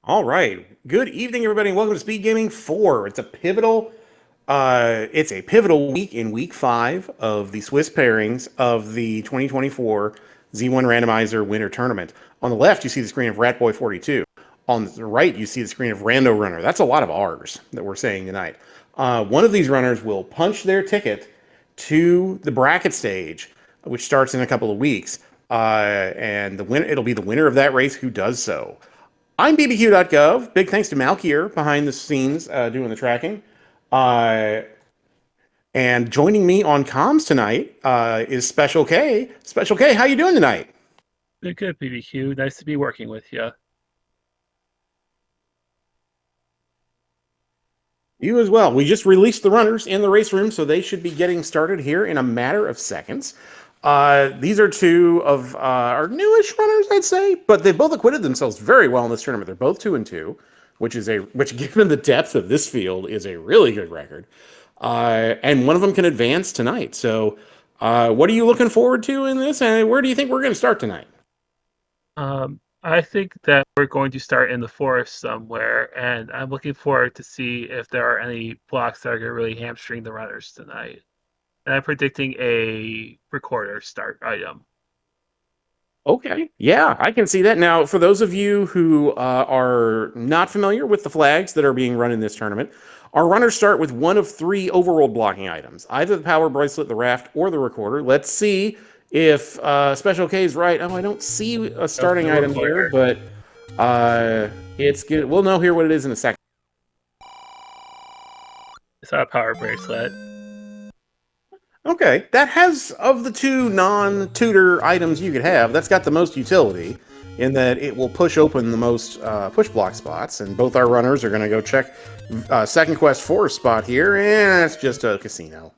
All right. Good evening, everybody, and welcome to Speed Gaming 4. It's a pivotal week in week 5 of the Swiss pairings of the 2024 Z1 Randomizer Winter Tournament. On the left, you see the screen of Ratboy42. On the right, you see the screen of RandoRunner. That's a lot of R's that we're saying tonight. One of these runners will punch their ticket to the bracket stage, which starts in a couple of weeks. And it'll be the winner of that race who does so. I'm bbq.gov. Big thanks to Malkier behind the scenes doing the tracking. Uh, and joining me on comms tonight is Special K. Special K, how you doing tonight? Good, BBQ. Nice to be working with you. You as well. We just released the runners in the race room, so they should be getting started here in a matter of seconds. These are two of our newish runners, I'd say, but they both acquitted themselves very well in this tournament. They're both 2-2, which, given the depth of this field, is a really good record. And one of them can advance tonight. So, what are you looking forward to in this? And where do you think we're going to start tonight? I think that we're going to start in the forest somewhere, and I'm looking forward to see if there are any blocks that are going to really hamstring the runners tonight. And I'm predicting a recorder start item. Okay. Yeah, I can see that. Now, for those of you who are not familiar with the flags that are being run in this tournament, our runners start with one of 3 overworld blocking items, either the power bracelet, the raft, or the recorder. Let's see if Special K is right. Oh, I don't see a starting item here, but it's good. We'll know here what it is in a second. It's not a power bracelet. Okay, that has, of the 2 non-tutor items you could have, that's got the most utility in that it will push open the most push block spots, and both our runners are going to go check second quest 4 spot here, and it's just a casino.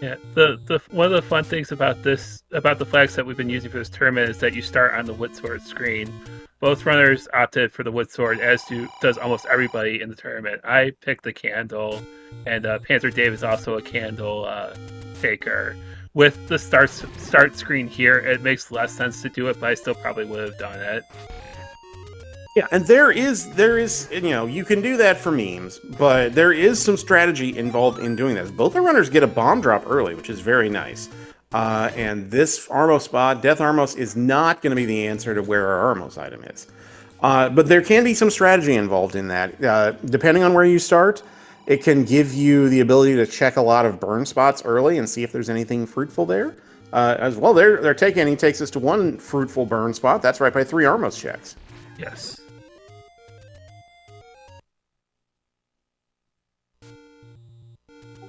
Yeah, the one of the fun things about the flags that we've been using for this tournament is that you start on the wood sword screen. Both runners opted for the wood sword, as does almost everybody in the tournament. I picked the candle, and Panther Dave is also a candle taker. With the start screen here, it makes less sense to do it, but I still probably would have done it. Yeah, and there is, you can do that for memes, but there is some strategy involved in doing this. Both the runners get a bomb drop early, which is very nice. And this Armos spot, Death Armos, is not going to be the answer to where our Armos item is. But there can be some strategy involved in that. Depending on where you start, it can give you the ability to check a lot of burn spots early and see if there's anything fruitful there. As well, their take ending takes us to 1 fruitful burn spot. That's right by 3 Armos checks. Yes.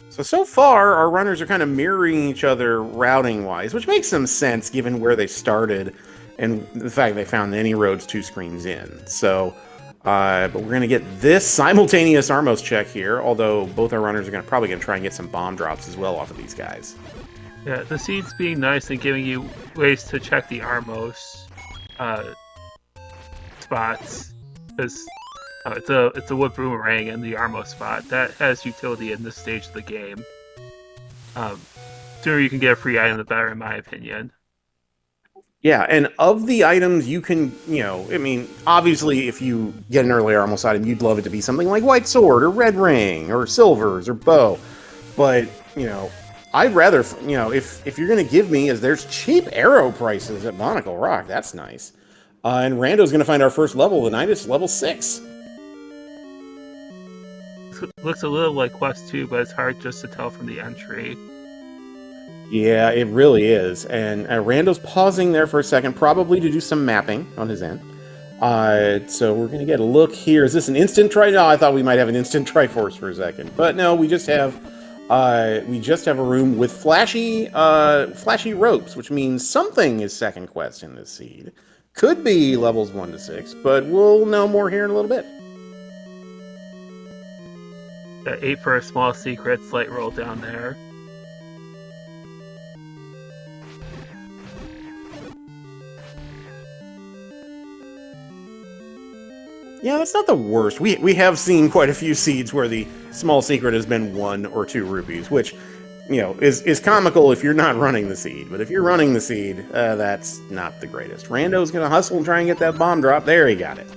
So far, our runners are kind of mirroring each other routing-wise, which makes some sense given where they started and the fact they found any roads 2 screens in. So, but we're going to get this simultaneous Armos check here, although both our runners are probably going to try and get some bomb drops as well off of these guys. Yeah, the seeds being nice and giving you ways to check the Armos spots, because it's a wood boomerang and the Armos spot that has utility in this stage of the game. Sooner you can get a free item, the better, in my opinion. Yeah, and of the items you can, obviously if you get an early Armos item, you'd love it to be something like White Sword or Red Ring or Silvers or Bow. But, I'd rather, if you're going to give me, there's cheap arrow prices at Monaco Rock. That's nice. And Rando's going to find our first level of the night. It's level 6. Looks a little like Quest 2, but it's hard just to tell from the entry. Yeah, it really is. And Rando's pausing there for a second, probably to do some mapping on his end. So we're going to get a look here. Is this an instant try? No, I thought we might have an instant Triforce for a second. But no, we just have a room with flashy ropes, which means something is second quest in this seed. Could be levels 1 to 6, but we'll know more here in a little bit. 8 for a small secret, slight roll down there. Yeah, that's not the worst. We have seen quite a few seeds where the small secret has been 1 or 2 rupees, which, is comical if you're not running the seed. But if you're running the seed, that's not the greatest. Rando's going to hustle and try and get that bomb drop. There, he got it.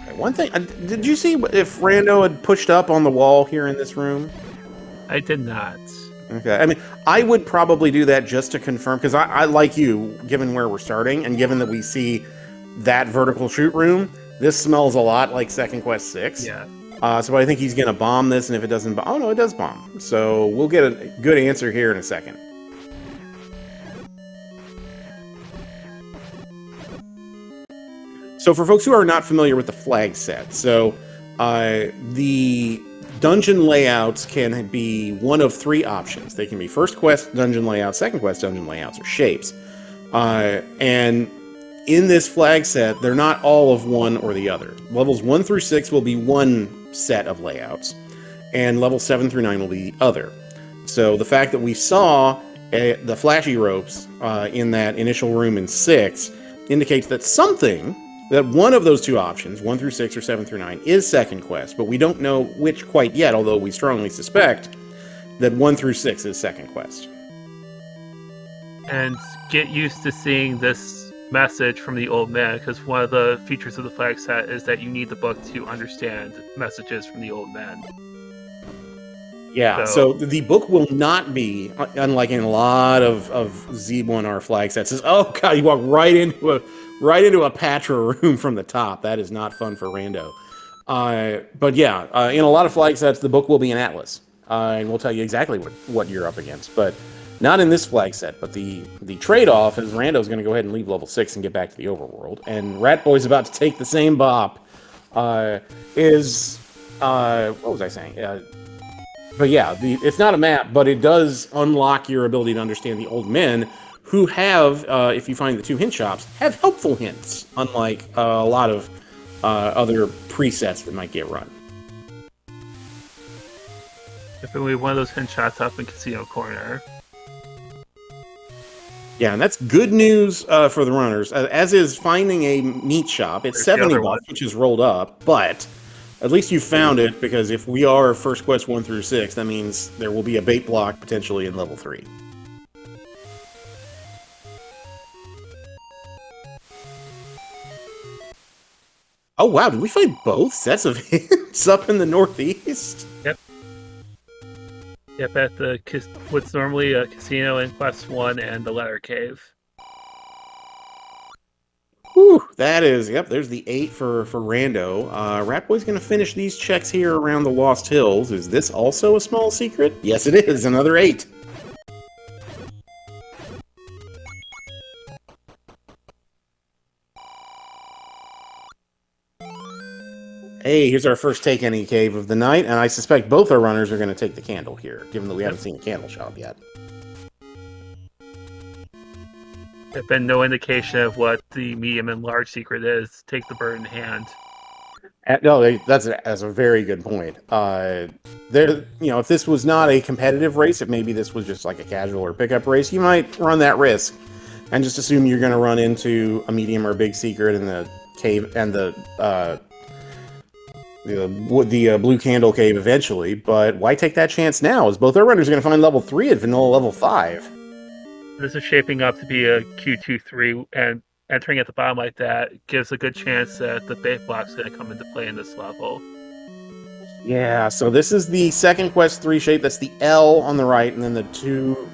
Okay, one thing, did you see if Rando had pushed up on the wall here in this room? I did not. Okay, I mean, I would probably do that just to confirm, because I like you, given where we're starting, and given that we see that vertical shoot room, this smells a lot like Second Quest 6. Yeah. So I think he's going to bomb this, and if it doesn't bomb... Oh, no, it does bomb. So we'll get a good answer here in a second. So for folks who are not familiar with the flag set, so the dungeon layouts can be one of three options. They can be first quest dungeon layouts, second quest dungeon layouts, or shapes. And in this flag set, they're not all of one or the other. Levels 1 through 6 will be one set of layouts, and levels 7 through 9 will be the other. So the fact that we saw the flashy ropes in that initial room in 6 indicates that that one of those two options, 1 through 6 or 7 through 9, is second quest, but we don't know which quite yet, although we strongly suspect that 1 through 6 is second quest. And get used to seeing this message from the old man, because one of the features of the flag set is that you need the book to understand messages from the old man. Yeah, so the book will not be, unlike in a lot of Z1R flag sets, is, oh god, you walk right into a Patra room from the top. That is not fun for Rando. But yeah, in a lot of flag sets, the book will be an atlas, and we'll tell you exactly what you're up against. But not in this flag set. But the trade-off is Rando's going to go ahead and leave level 6 and get back to the overworld, and Ratboy's about to take the same bop. What was I saying? But yeah, it's not a map, but it does unlock your ability to understand the old men, who have, if you find the 2 hint shops, have helpful hints, unlike a lot of other presets that might get run. Definitely one of those hint shots up in Casino Corner. Yeah, and that's good news for the runners, as is finding a meat shop. It's 70 bucks, which is rolled up, but at least you found it, because if we are first quest 1 through 6, that means there will be a bait block potentially in level 3. Oh wow, did we find both sets of hints up in the northeast? Yep. Yep, at what's normally a casino in Quest 1 and the Letter Cave. Whew, that is, yep, there's the 8 for Rando. Ratboy's going to finish these checks here around the Lost Hills. Is this also a small secret? Yes, it is, another 8. Hey, here's our first take any cave of the night, and I suspect both our runners are going to take the candle here, given that we haven't seen a candle shop yet. There's been no indication of what the medium and large secret is. Take the bird in hand. No, that's a very good point. If this was not a competitive race, if maybe this was just like a casual or pickup race, you might run that risk and just assume you're going to run into a medium or big secret in the cave and the blue candle cave eventually. But why take that chance now? As both our runners are going to find level 3 at vanilla level 5. This is shaping up to be a Q2-3, and entering at the bottom like that gives a good chance that the bait block's going to come into play in this level. Yeah, so this is the second quest 3 shape. That's the L on the right, and then the 2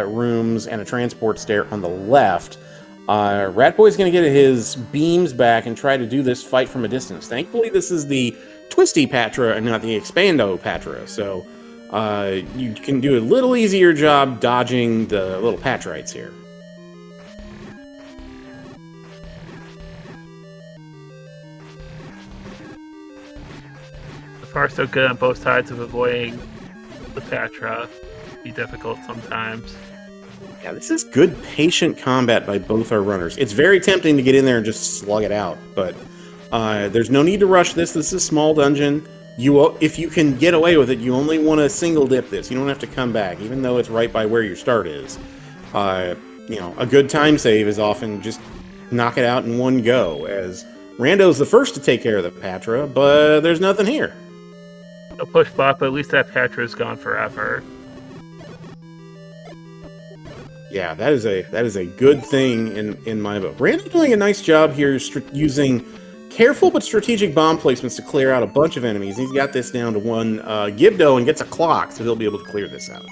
rooms and a transport stair on the left. Ratboy's going to get his beams back and try to do this fight from a distance. Thankfully, this is the twisty Patra and not the expando Patra, so you can do a little easier job dodging the little Patrites here. So far, so good on both sides of avoiding the Patra. Be difficult sometimes. Yeah, this is good patient combat by both our runners. It's very tempting to get in there and just slug it out, but there's no need to rush this. This is a small dungeon. If you can get away with it, you only want to single dip this. You don't have to come back, even though it's right by where your start is. A good time save is often just knock it out in one go, as Rando's the first to take care of the Patra, but there's nothing here. A push bot, but at least that Patra's gone forever. Yeah, that is a good thing in my book. Rando doing a nice job here using careful but strategic bomb placements to clear out a bunch of enemies. He's got this down to one Gibdo and gets a clock, so he'll be able to clear this out.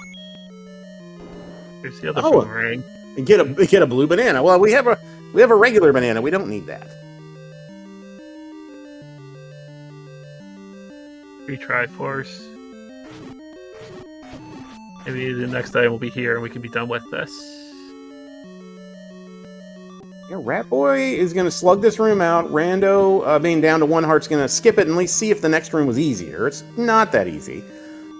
Here's the other boomerang. And get a blue banana. Well, we have a regular banana. We don't need that. Retry force. Maybe the next item will be here and we can be done with this. Yeah, Ratboy is going to slug this room out. Rando, being down to one heart's going to skip it and at least see if the next room was easier. It's not that easy.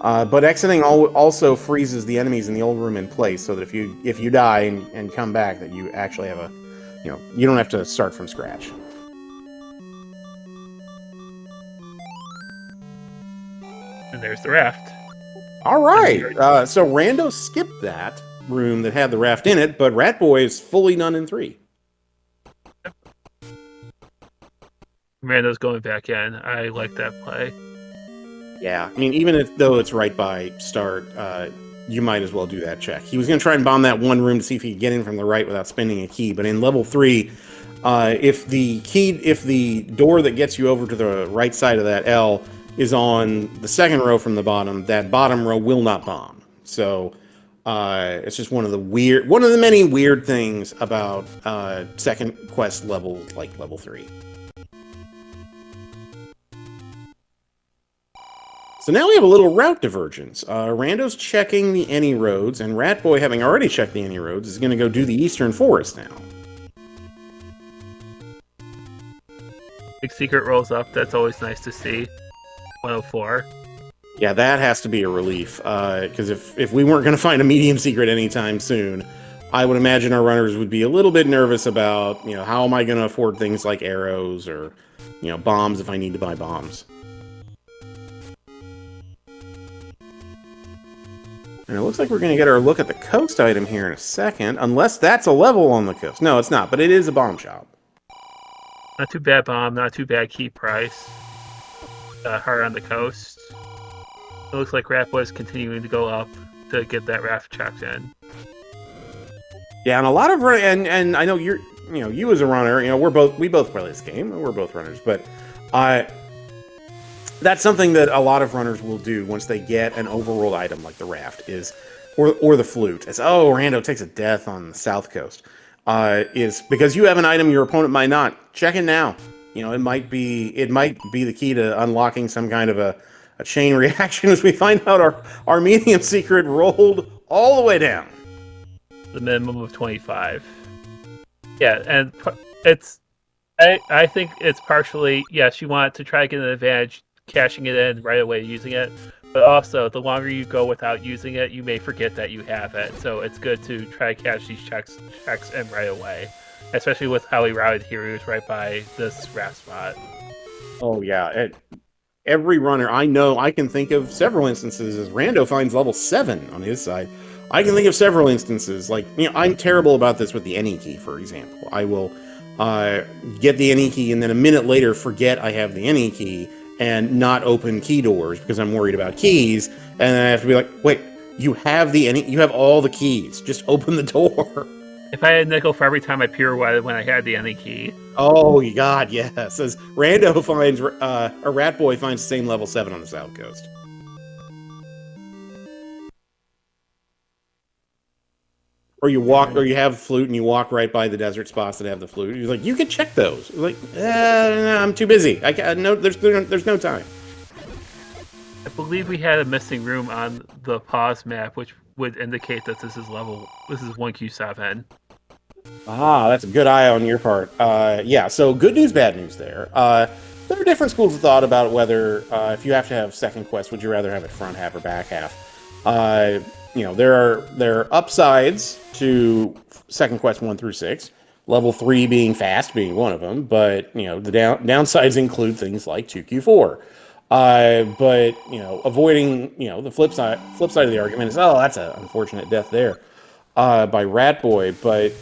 But exiting also freezes the enemies in the old room in place, so that if you die and come back, that you actually have you don't have to start from scratch. And there's the raft. All right. So Rando skipped that room that had the raft in it, but Ratboy is fully done in 3. Rando's going back in. I like that play. Yeah, I mean, even though it's right by start, you might as well do that check. He was going to try and bomb that one room to see if he could get in from the right without spending a key, but in level 3, if the door that gets you over to the right side of that L is on the second row from the bottom, that bottom row will not bomb. So it's just one of the many weird things about second quest level, like level 3. So now we have a little route divergence. Rando's checking the any roads, and Ratboy, having already checked the any roads, is going to go do the Eastern Forest now. Big secret rolls up. That's always nice to see. 104. Yeah, that has to be a relief, because if we weren't going to find a medium secret anytime soon, I would imagine our runners would be a little bit nervous about, how am I going to afford things like arrows or, bombs if I need to buy bombs. And it looks like we're going to get our look at the coast item here in a second, unless that's a level on the coast. No, it's not, but it is a bomb shop. Not too bad bomb, not too bad key price. Hard on the coast. It looks like Ratboy is continuing to go up to get that raft checked in. Yeah, and a lot of and I know you as a runner, we both play this game, and we're both runners, but that's something that a lot of runners will do once they get an overworld item like the raft or the flute. It's, Rando takes a death on the south coast. Is because you have an item your opponent might not. Check it now. It might be the key to unlocking some kind of a chain reaction as we find out our medium secret rolled all the way down. The minimum of 25. Yeah, and I think it's partially, yes, you want to try to get an advantage cashing it in right away using it, but also the longer you go without using it, you may forget that you have it, so it's good to try to cash these checks in right away, especially with how he routed Hiru's right by this raft spot. Oh yeah, every runner I can think of several instances as Rando finds level 7 on his side. I can think of several instances, like, I'm terrible about this with the any key, for example. I will get the any key and then a minute later forget I have the any key and not open key doors because I'm worried about keys, and then I have to be like, wait, you have all the keys, just open the door. If I had a nickel for every time I pirouetted when I had the any key. Oh god, yes. As Rando finds a Ratboy finds the same level 7 on the south coast. Or you have flute and you walk right by the desert spots that have the flute. You're like, you can check those. You're like, no, I'm too busy. There's no time. I believe we had a missing room on the pause map, which would indicate that this is 1Q7. Ah, that's a good eye on your part. Yeah, so good news, bad news there. There are different schools of thought about whether, if you have to have second quest, would you rather have it front half or back half? There are upsides to second quest 1 through 6. Level 3 being fast being one of them, but the downsides include things like 2Q4. But avoiding the flip side of the argument is, that's an unfortunate death there. by Ratboy, but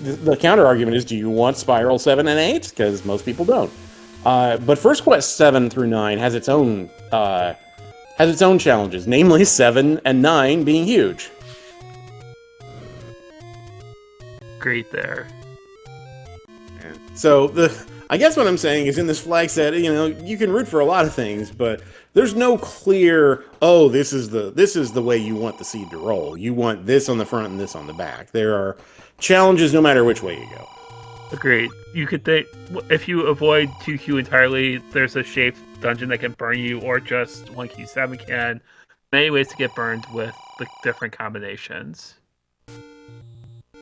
the counter argument is, do you want Spiral 7 and 8? Because most people don't. But First Quest 7 through 9 has its own challenges, namely 7 and 9 being huge. Great there. So I guess what I'm saying is, in this flag set, you can root for a lot of things, but there's no clear, oh, this is the way you want the seed to roll. You want this on the front and this on the back. There are challenges no matter which way you go. Agreed. You could think, if you avoid 2Q entirely, there's a shaped dungeon that can burn you, or just 1Q7 can. Many ways to get burned with the different combinations.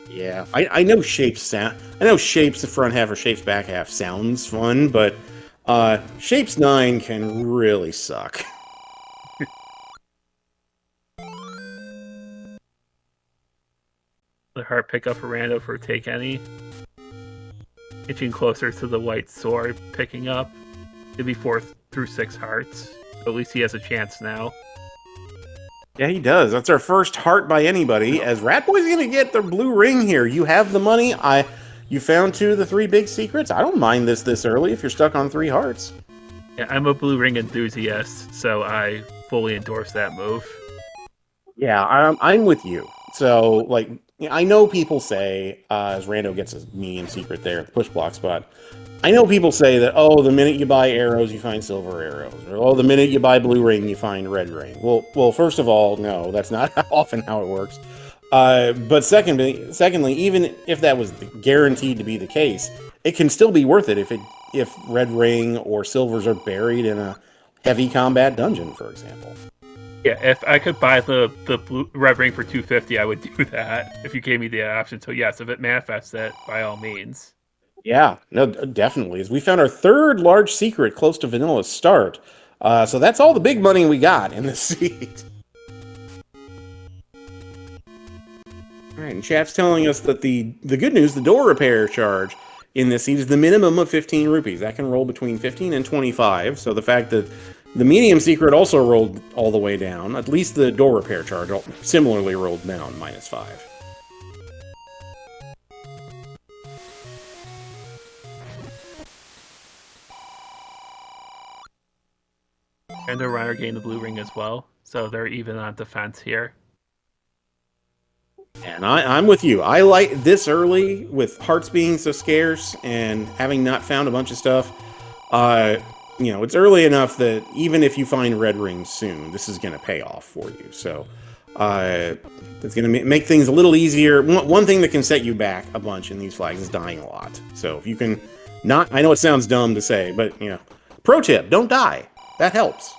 Yeah, I know shapes the front half or shapes back half sounds fun, but shapes 9 can really suck. The heart pickup for Rando for take any. Inching closer to the white sword picking up. It'd be 4 through 6 hearts. So at least he has a chance now. Yeah, he does. That's our first heart by anybody, as Ratboy's gonna get the blue ring here. You have the money. You found 2 of the 3 big secrets. I don't mind this early if you're stuck on 3 hearts. Yeah, I'm a blue ring enthusiast, so I fully endorse that move. Yeah, I'm with you. So, like, I know people say, as Rando gets a medium secret there at the push block spot, I know people say that, oh, the minute you buy arrows, you find silver arrows. Or, oh, the minute you buy blue ring, you find red ring. Well, first of all, no, that's not often how it works. But secondly, even if that was guaranteed to be the case, it can still be worth it if red ring or silvers are buried in a heavy combat dungeon, for example. Yeah, if I could buy the blue red ring for $250, I would do that if you gave me the option. So yes, if it manifests it, by all means. Yeah, no, definitely. As we found our 3rd large secret close to Vanilla's start. So that's all the big money we got in this seed. All right, and chat's telling us that the good news, the door repair charge in this seed is the minimum of 15 rupees. That can roll between 15 and 25. So the fact that the medium secret also rolled all the way down, at least the door repair charge similarly rolled down, -5. RandoRunner gained the blue ring as well, so they're even on defense here. And I'm with you. I like this early, with hearts being so scarce and having not found a bunch of stuff. It's early enough that even if you find red rings soon, this is going to pay off for you. So it's going to make things a little easier. One thing that can set you back a bunch in these flags is dying a lot. So if you can not, I know it sounds dumb to say, but pro tip: don't die. That helps.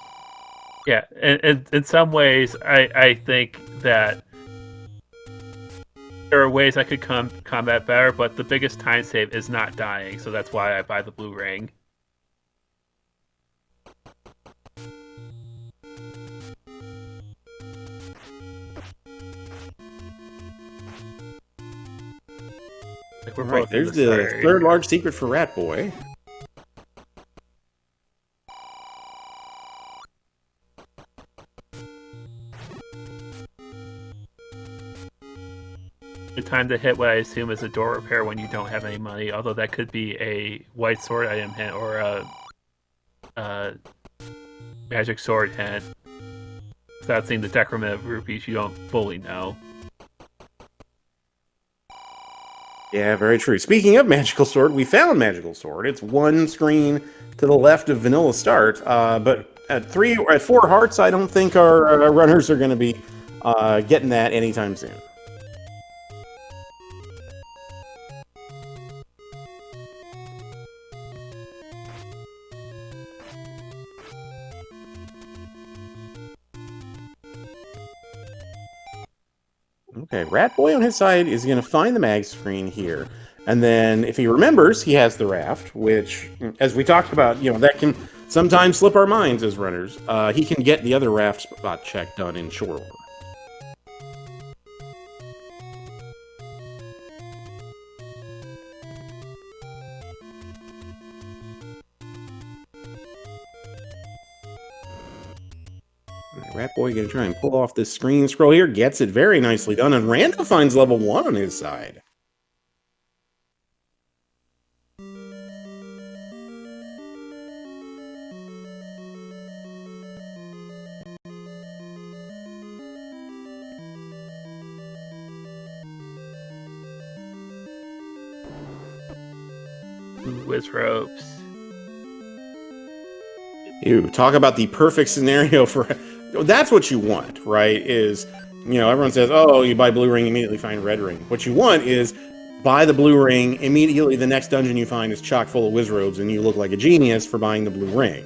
Yeah, and in some ways, I think that there are ways I could combat better, but the biggest time save is not dying, so that's why I buy the blue ring. Like we're All right, both there's the 3rd large secret for Ratboy. Good time to hit what I assume is a door repair when you don't have any money, although that could be a white sword item hint or a magic sword hint. Without seeing the decrement of rupees, you don't fully know. Yeah, very true. Speaking of magical sword, we found magical sword. It's 1 screen to the left of Vanilla Start, but at 4 hearts, I don't think our runners are going to be getting that anytime soon. Okay, Ratboy on his side is going to find the mag screen here. And then if he remembers, he has the raft, which, as we talked about, that can sometimes slip our minds as runners. He can get the other raft spot check done in short order. Ratboy gonna try and pull off this screen scroll here. Gets it very nicely done, and Rando finds level 1 on his side. With ropes. Ew, talk about the perfect scenario for... That's what you want, right? Is, you know, everyone says, oh, you buy blue ring, immediately find red ring. What you want is buy the blue ring, immediately the next dungeon you find is chock full of wizrobes, and you look like a genius for buying the blue ring.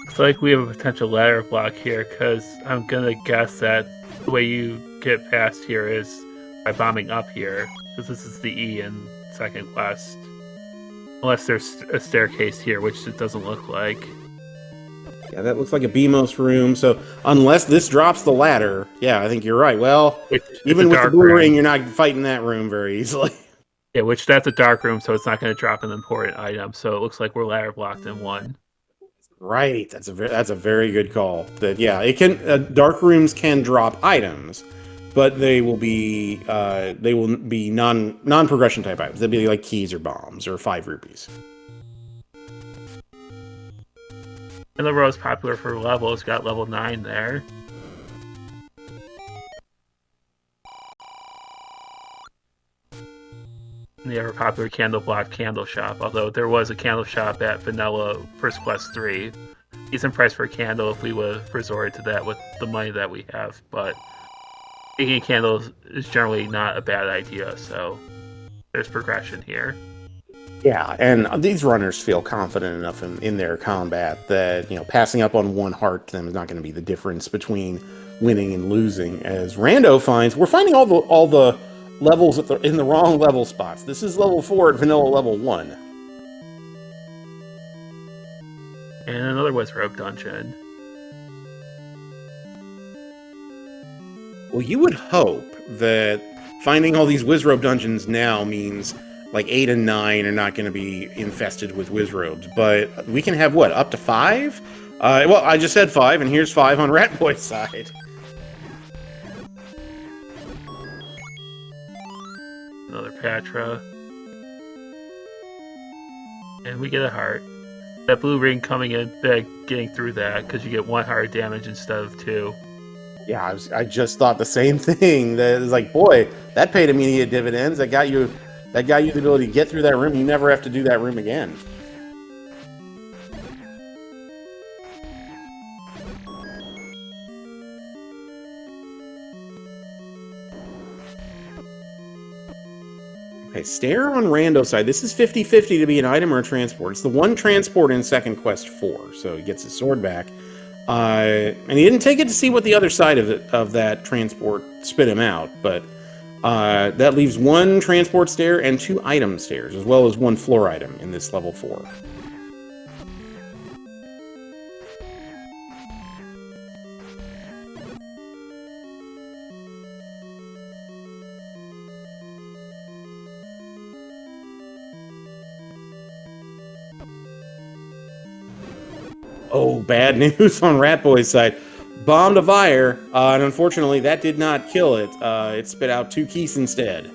Looks like we have a potential ladder block here, because I'm gonna guess that the way you get past here is by bombing up here, because this is the E in second quest. Unless there's a staircase here, which it doesn't look like. Yeah, that looks like a BMOS room, so unless this drops the ladder, yeah, I think you're right. Well, even with the blue ring, you're not fighting that room very easily. Yeah, which that's a dark room, so it's not going to drop an important item, so it looks like we're ladder blocked in one. Right, that's a very good call. That, yeah, it can dark rooms can drop items, but they will be non-progression type items. They'll be like keys or bombs or 5 rupees. And the row's popular for levels, got level 9 there. And the ever popular candle block candle shop, although there was a candle shop at Vanilla First Quest 3. Decent price for a candle if we would have resorted to that with the money that we have, but making candles is generally not a bad idea, so there's progression here. Yeah, and these runners feel confident enough in their combat that, you know, passing up on 1 heart to them is not going to be the difference between winning and losing. As Rando finds, we're finding all the levels in the wrong level spots. This is level 4 at vanilla level 1. And another Wizrobe dungeon. Well, you would hope that finding all these Wizrobe dungeons now means like 8 and 9 are not going to be infested with Wizrobes, but we can have, what, up to 5? Well, I just said 5, and here's 5 on Ratboy's side. Another Patra. And we get a heart. That blue ring coming in big, getting through that, because you get 1 heart damage instead of 2. Yeah, I just thought the same thing. That is like, boy, that paid immediate dividends. That got you the ability to get through that room. You never have to do that room again. Okay, Stair on Rando's side. This is 50-50 to be an item or a transport. It's the one transport in Second Quest 4, so he gets his sword back. And he didn't take it to see what the other side of that transport spit him out, but that leaves 1 transport stair and 2 item stairs, as well as 1 floor item in this level 4. Oh, bad news on Ratboy's side. Bombed a fire, and unfortunately that did not kill it. It spit out 2 keys instead.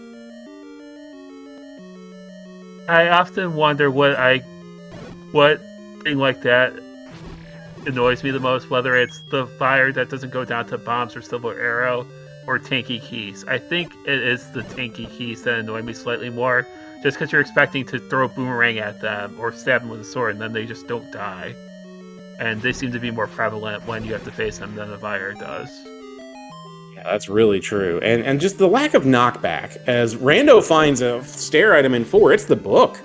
I often wonder what thing like that annoys me the most, whether it's the fire that doesn't go down to bombs or silver arrow, or tanky keys. I think it is the tanky keys that annoy me slightly more, just because you're expecting to throw a boomerang at them or stab them with a sword, and then they just don't die. And they seem to be more prevalent when you have to face them than the fire does. Yeah, that's really true. And just the lack of knockback. As Rando finds a stair item in 4, it's the book.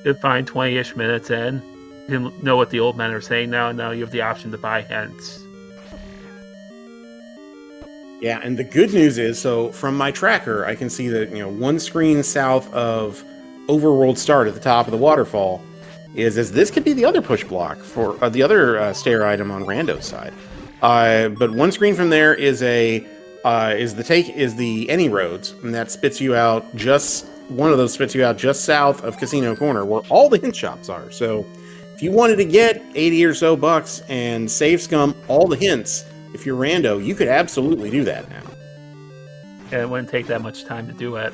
Good find, 20-ish minutes in. You know what the old men are saying now, and now you have the option to buy hints. Yeah, and the good news is, so from my tracker, I can see that, you know, 1 screen south of Overworld Start at the top of the waterfall is this could be the other push block for the other stair item on Rando's side. But 1 screen from there is the Any Roads, and that spits you out one of those spits you out just south of Casino Corner, where all the hint shops are. So you wanted to get 80 or so bucks and save scum all the hints, if you're rando, you could absolutely do that now. And it wouldn't take that much time to do it.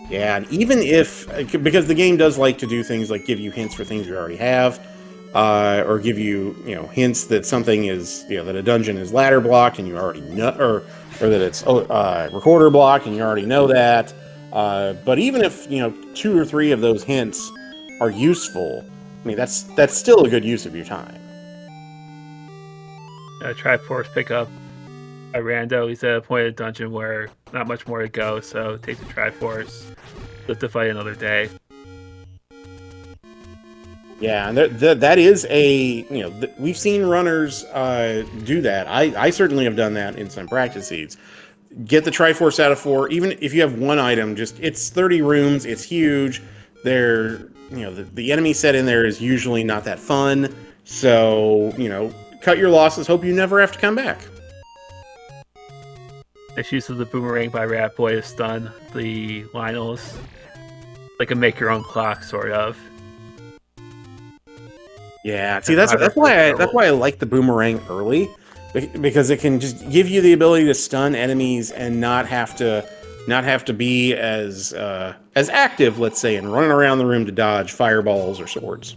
Yeah, and even if, because the game does like to do things like give you hints for things you already have, or give you, hints that something is, that a dungeon is ladder blocked and you already know, or that it's recorder blocked and you already know that. But even if, 2 or 3 of those hints are useful, I mean, that's still a good use of your time. Triforce pick up a rando. He's at a point of the dungeon where not much more to go, so take the Triforce, live to fight another day. Yeah, and that is a, we've seen runners do that. I certainly have done that in some practice seeds. Get the Triforce out of 4, even if you have one item, it's 30 rooms, it's huge. The enemy set in there is usually not that fun. So, cut your losses, hope you never have to come back. Nice use of the boomerang by Ratboy to stun the Lionels. Like a make your own clock, sort of. Yeah, see, that's why I like the boomerang early, because it can just give you the ability to stun enemies and not have to be as active, let's say, and running around the room to dodge fireballs or swords.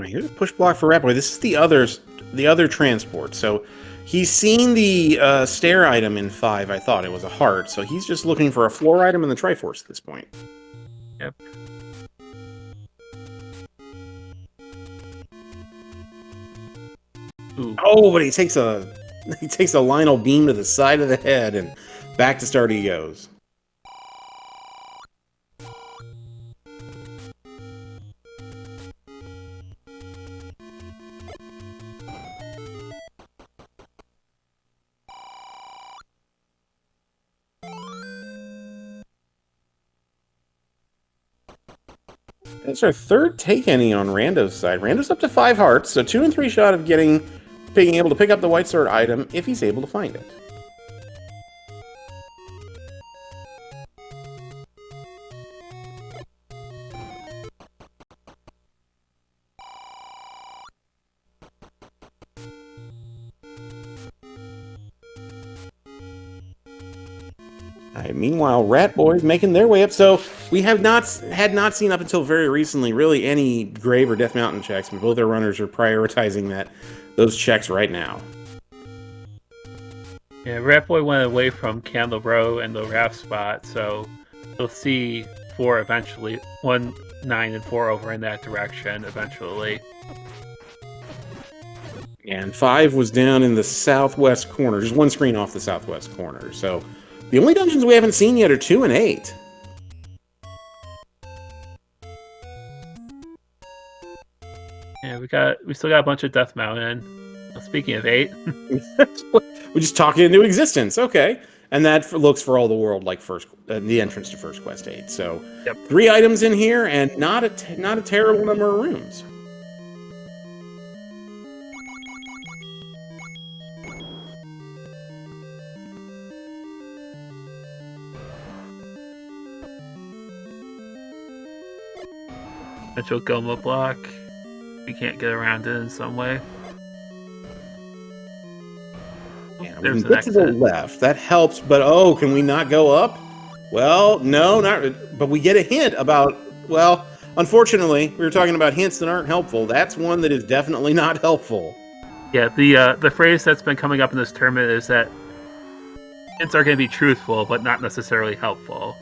Here's a push block for Ratboy. This is the other transport. So he's seen the stair item in 5. I thought it was a heart. So he's just looking for a floor item in the Triforce at this point. Yep. Ooh. Oh, but he takes a Lionel beam to the side of the head and back to start he goes. That's our third take any on Rando's side. Rando's up to 5 hearts, so 2 and 3 shot of being able to pick up the white sword item if he's able to find it. Meanwhile, Rat Boys making their way up. So we had not seen up until very recently really any Grave or Death Mountain checks, but both our runners are prioritizing those checks right now. Yeah, Ratboy went away from Candle Row and the raft spot, so you'll see 4 eventually. 1, 9, and 4 over in that direction eventually. And 5 was down in the southwest corner, just one screen off the southwest corner. So the only dungeons we haven't seen yet are 2 and 8. Yeah, we still got a bunch of Death Mountain. Well, speaking of 8, we just talk it into existence. Okay, and that looks for all the world like the entrance to First Quest 8. So yep. 3 items in here and not a terrible number of rooms. Potential Goma block. We can't get around it in some way. Yeah, we can get to the left. That helps, but oh, can we not go up? Well, no, not. But we get a hint about. Well, unfortunately, we were talking about hints that aren't helpful. That's one that is definitely not helpful. Yeah, the phrase that's been coming up in this tournament is that hints are going to be truthful, but not necessarily helpful.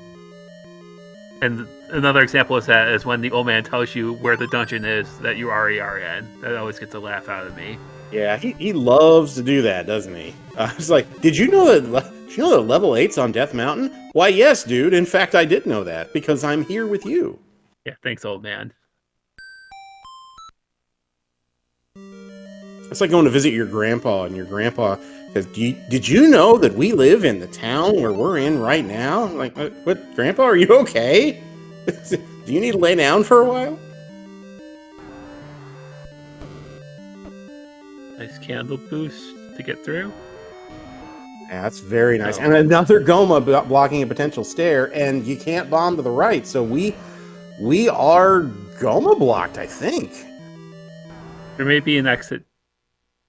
And another example of that is when the old man tells you where the dungeon is that you already are in. That always gets a laugh out of me. Yeah, he loves to do that, doesn't he? It's like, did you know that level 8's on Death Mountain? Why, yes, dude. In fact, I did know that because I'm here with you. Yeah, thanks, old man. It's like going to visit your grandpa, and your grandpa says, did you know that we live in the town where we're in right now? I'm like, what, Grandpa, are you okay? Do you need to lay down for a while? Nice candle boost to get through. Yeah, that's very nice. Oh. And another Goma blocking a potential stair, and you can't bomb to the right. So we are Goma blocked, I think. There may be an exit.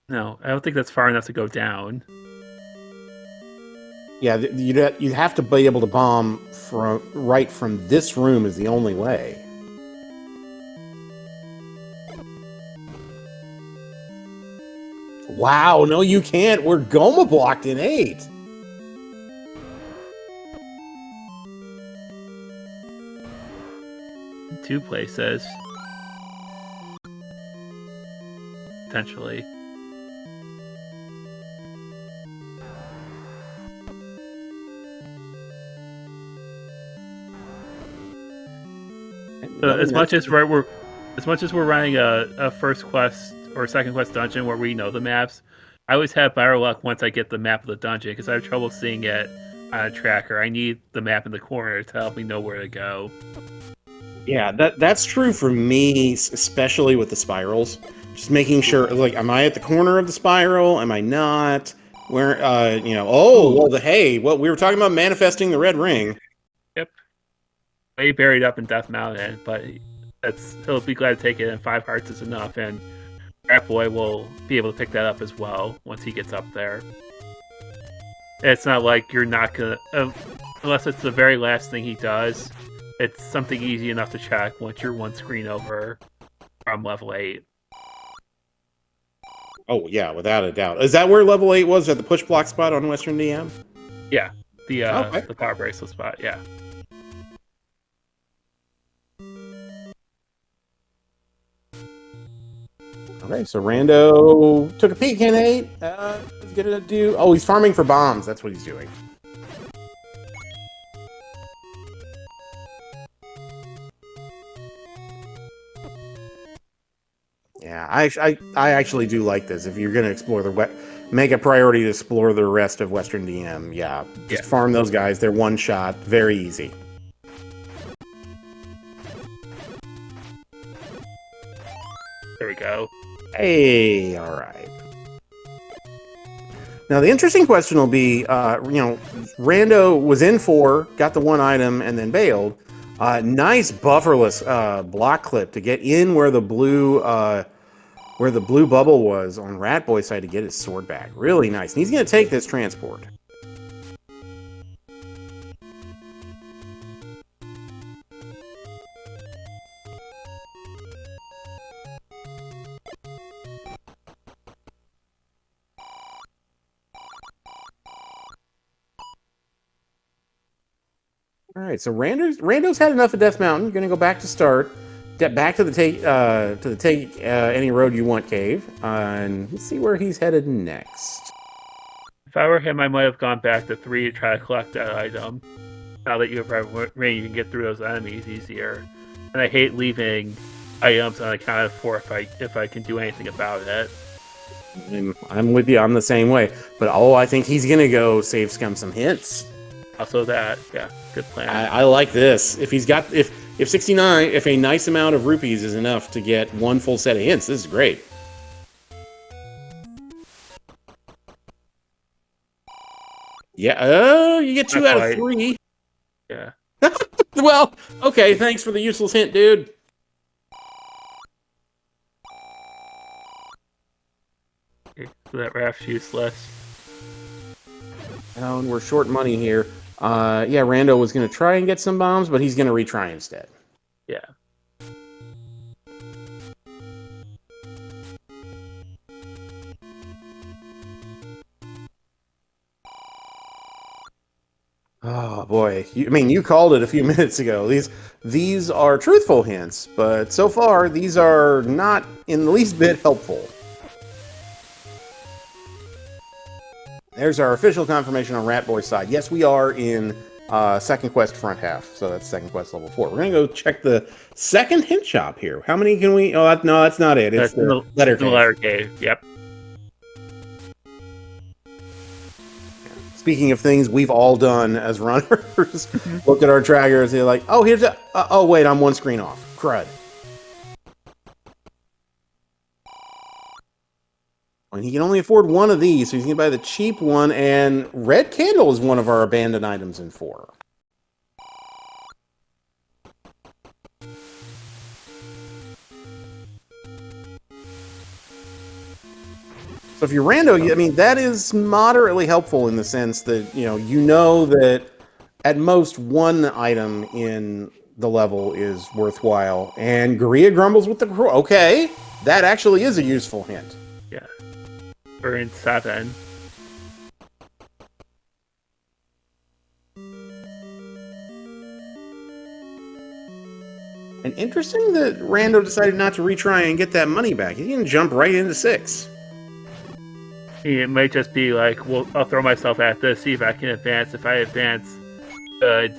No, I don't think that's far enough to go down. Yeah, you'd have to be able to bomb from this room is the only way. Wow, no, you can't. We're Goma blocked in 8. Two places. Potentially. As much as we're running a first quest or second quest dungeon where we know the maps, I always have better luck once I get the map of the dungeon because I have trouble seeing it on a tracker. I need the map in the corner to help me know where to go. Yeah, that's true for me, especially with the spirals. Just making sure, like, am I at the corner of the spiral? Am I not? Where, hey, we were talking about manifesting the red ring. Yep. Way buried up in Death Mountain, but he'll be glad to take it, and 5 hearts is enough, and Ratboy will be able to pick that up as well once he gets up there. It's not like you're not gonna, unless it's the very last thing he does, it's something easy enough to check once you're one screen over from level 8. Oh, yeah, without a doubt. Is that where level 8 was, at the push block spot on Western DM? Yeah, the power bracelet spot, yeah. Okay, so Rando took a peek in 8. He's gonna do... Oh, he's farming for bombs. That's what he's doing. Yeah, I actually do like this. If you're gonna explore make a priority to explore the rest of Western DM, just farm those guys. They're one shot, very easy. There we go. Hey, all right. Now the interesting question will be, Rando was in 4, got the 1 item, and then bailed. Nice bufferless block clip to get in where the blue bubble was on Ratboy's side to get his sword back. Really nice. And he's going to take this transport. All right, so Rando's had enough of Death Mountain. You're going to go back to start. Back to the take any road you want cave, and let's see where he's headed next. If I were him, I might have gone back to 3 to try to collect that item. Now that you have rain, you can get through those enemies easier. And I hate leaving items on account of 4 if I can do anything about it. I'm with you. I'm the same way. But I think he's gonna go save Scum some hints. Also that, yeah, good plan. I like this. If a nice amount of rupees is enough to get 1 full set of hints, this is great. Yeah, you get 2 out of 3. Yeah. Well, okay, thanks for the useless hint, dude. Okay, so that raft's useless. Oh, and we're short money here. Rando was going to try and get some bombs, but he's going to retry instead. Yeah. Oh boy, you called it a few minutes ago. These are truthful hints, but so far these are not in the least bit helpful. There's our official confirmation on Ratboy's side. Yes, we are in second quest front half, so that's second quest level 4. We're gonna go check the second hint shop here. How many can we? Oh, no, that's not it. It's the letter cave. The letter cave. Yep. Speaking of things we've all done as runners, look at our trackers. They're like, oh, here's a. Oh, wait, I'm 1 screen off. Crud. And he can only afford one of these, so he's going to buy the cheap one. And red candle is one of our abandoned items in 4. So if you're rando, I mean, that is moderately helpful in the sense that, you know that at most one item in the level is worthwhile. And Guria grumbles with the crew. Okay, that actually is a useful hint. Yeah. We're in 7. And interesting that Rando decided not to retry and get that money back. He didn't jump right into 6. It might just be like, well, I'll throw myself at this, see if I can advance. If I advance, good.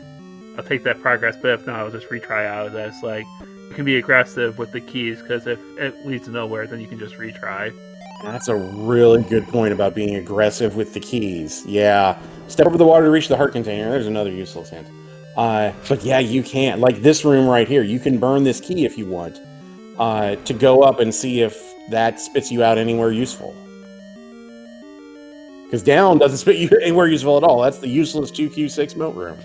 I'll take that progress, but if not, I'll just retry out of this. Like, you can be aggressive with the keys, because if it leads to nowhere, then you can just retry. That's a really good point about being aggressive with the keys. Yeah. Step over the water to reach the heart container. There's another useless hint. But yeah, you can. Like this room right here, you can burn this key if you want to go up and see if that spits you out anywhere useful. Because down doesn't spit you anywhere useful at all. That's the useless 2Q6 milk room.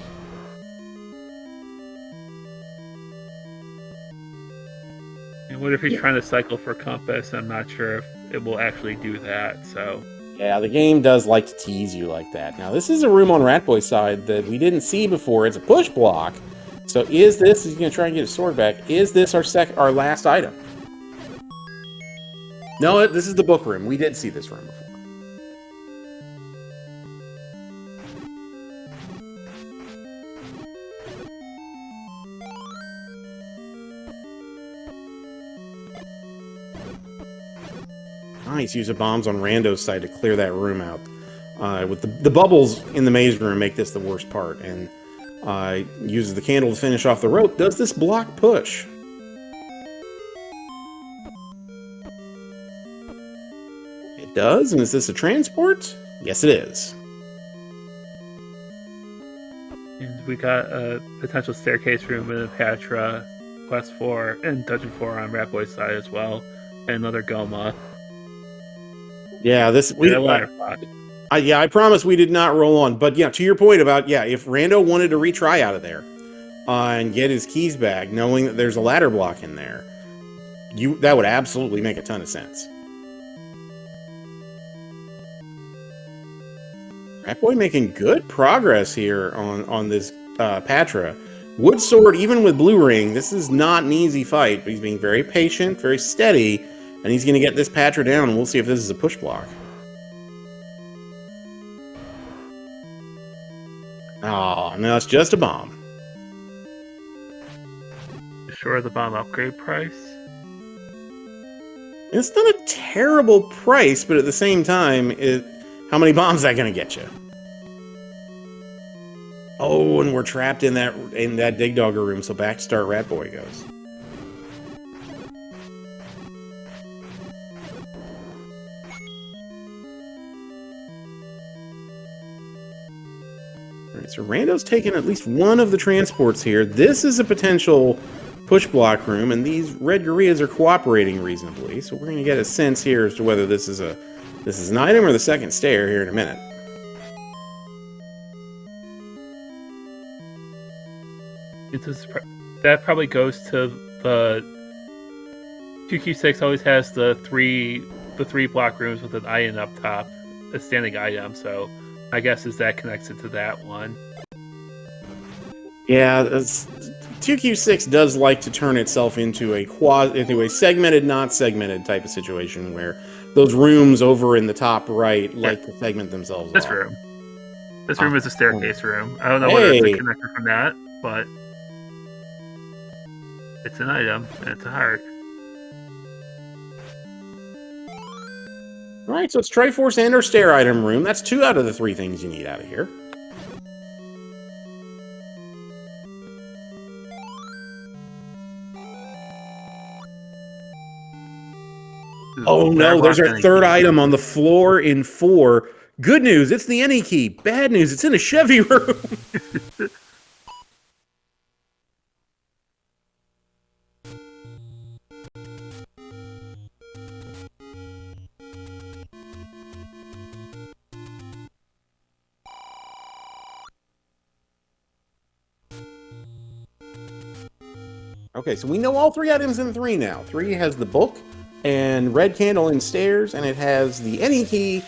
And what if he's trying to cycle for compass? I'm not sure if it will actually do that, so... Yeah, the game does like to tease you like that. Now, this is a room on Ratboy's side that we didn't see before. It's a push block. So is this, he's going to try and get his sword back, is this our last item? No, this is the book room. We did see this room before. Nice use of bombs on Rando's side to clear that room out. With the bubbles in the maze room make this the worst part, and uses the candle to finish off the rope. Does this block push? It does, and is this a transport? Yes, it is. And we got a potential staircase room in Patra, Quest 4, and Dungeon 4 on Ratboy's side as well, and another Goma. Yeah, I promise we did not roll on. But yeah, to your point about, if Rando wanted to retry out of there and get his keys back, knowing that there's a ladder block in there, that would absolutely make a ton of sense. Ratboy making good progress here on this Patra. Wood sword, even with blue ring, this is not an easy fight, but he's being very patient, very steady, and he's going to get this Patra down, and we'll see if this is a push block. Oh, no, it's just a bomb. Sure, the bomb upgrade price? It's not a terrible price, but at the same time, how many bombs is that going to get you? Oh, and we're trapped in that Dig Dogger room, so back to start Ratboy goes. Alright, so Rando's taken at least one of the transports here. This is a potential push block room, and these red Gurias are cooperating reasonably, so we're going to get a sense here as to whether this is an item or the second stair here in a minute. That probably goes to the 2Q6 always has the three block rooms with an item up top, a standing item, so I guess that connects it to that one. Yeah, 2Q6 does like to turn itself into a segmented, not segmented type of situation where those rooms over in the top right like to segment themselves off. This room is a staircase room. I don't know whether it's a connector from that, but it's an item, and it's a heart. Alright, so it's Triforce and or stair item room. That's 2 out of the 3 things you need out of here. Oh no, there's our third item on the floor in 4. Good news, it's the any key. Bad news, it's in a Chevy room. Okay, so we know all 3 items in 3 now. 3 has the book and red candle and stairs, and it has the any key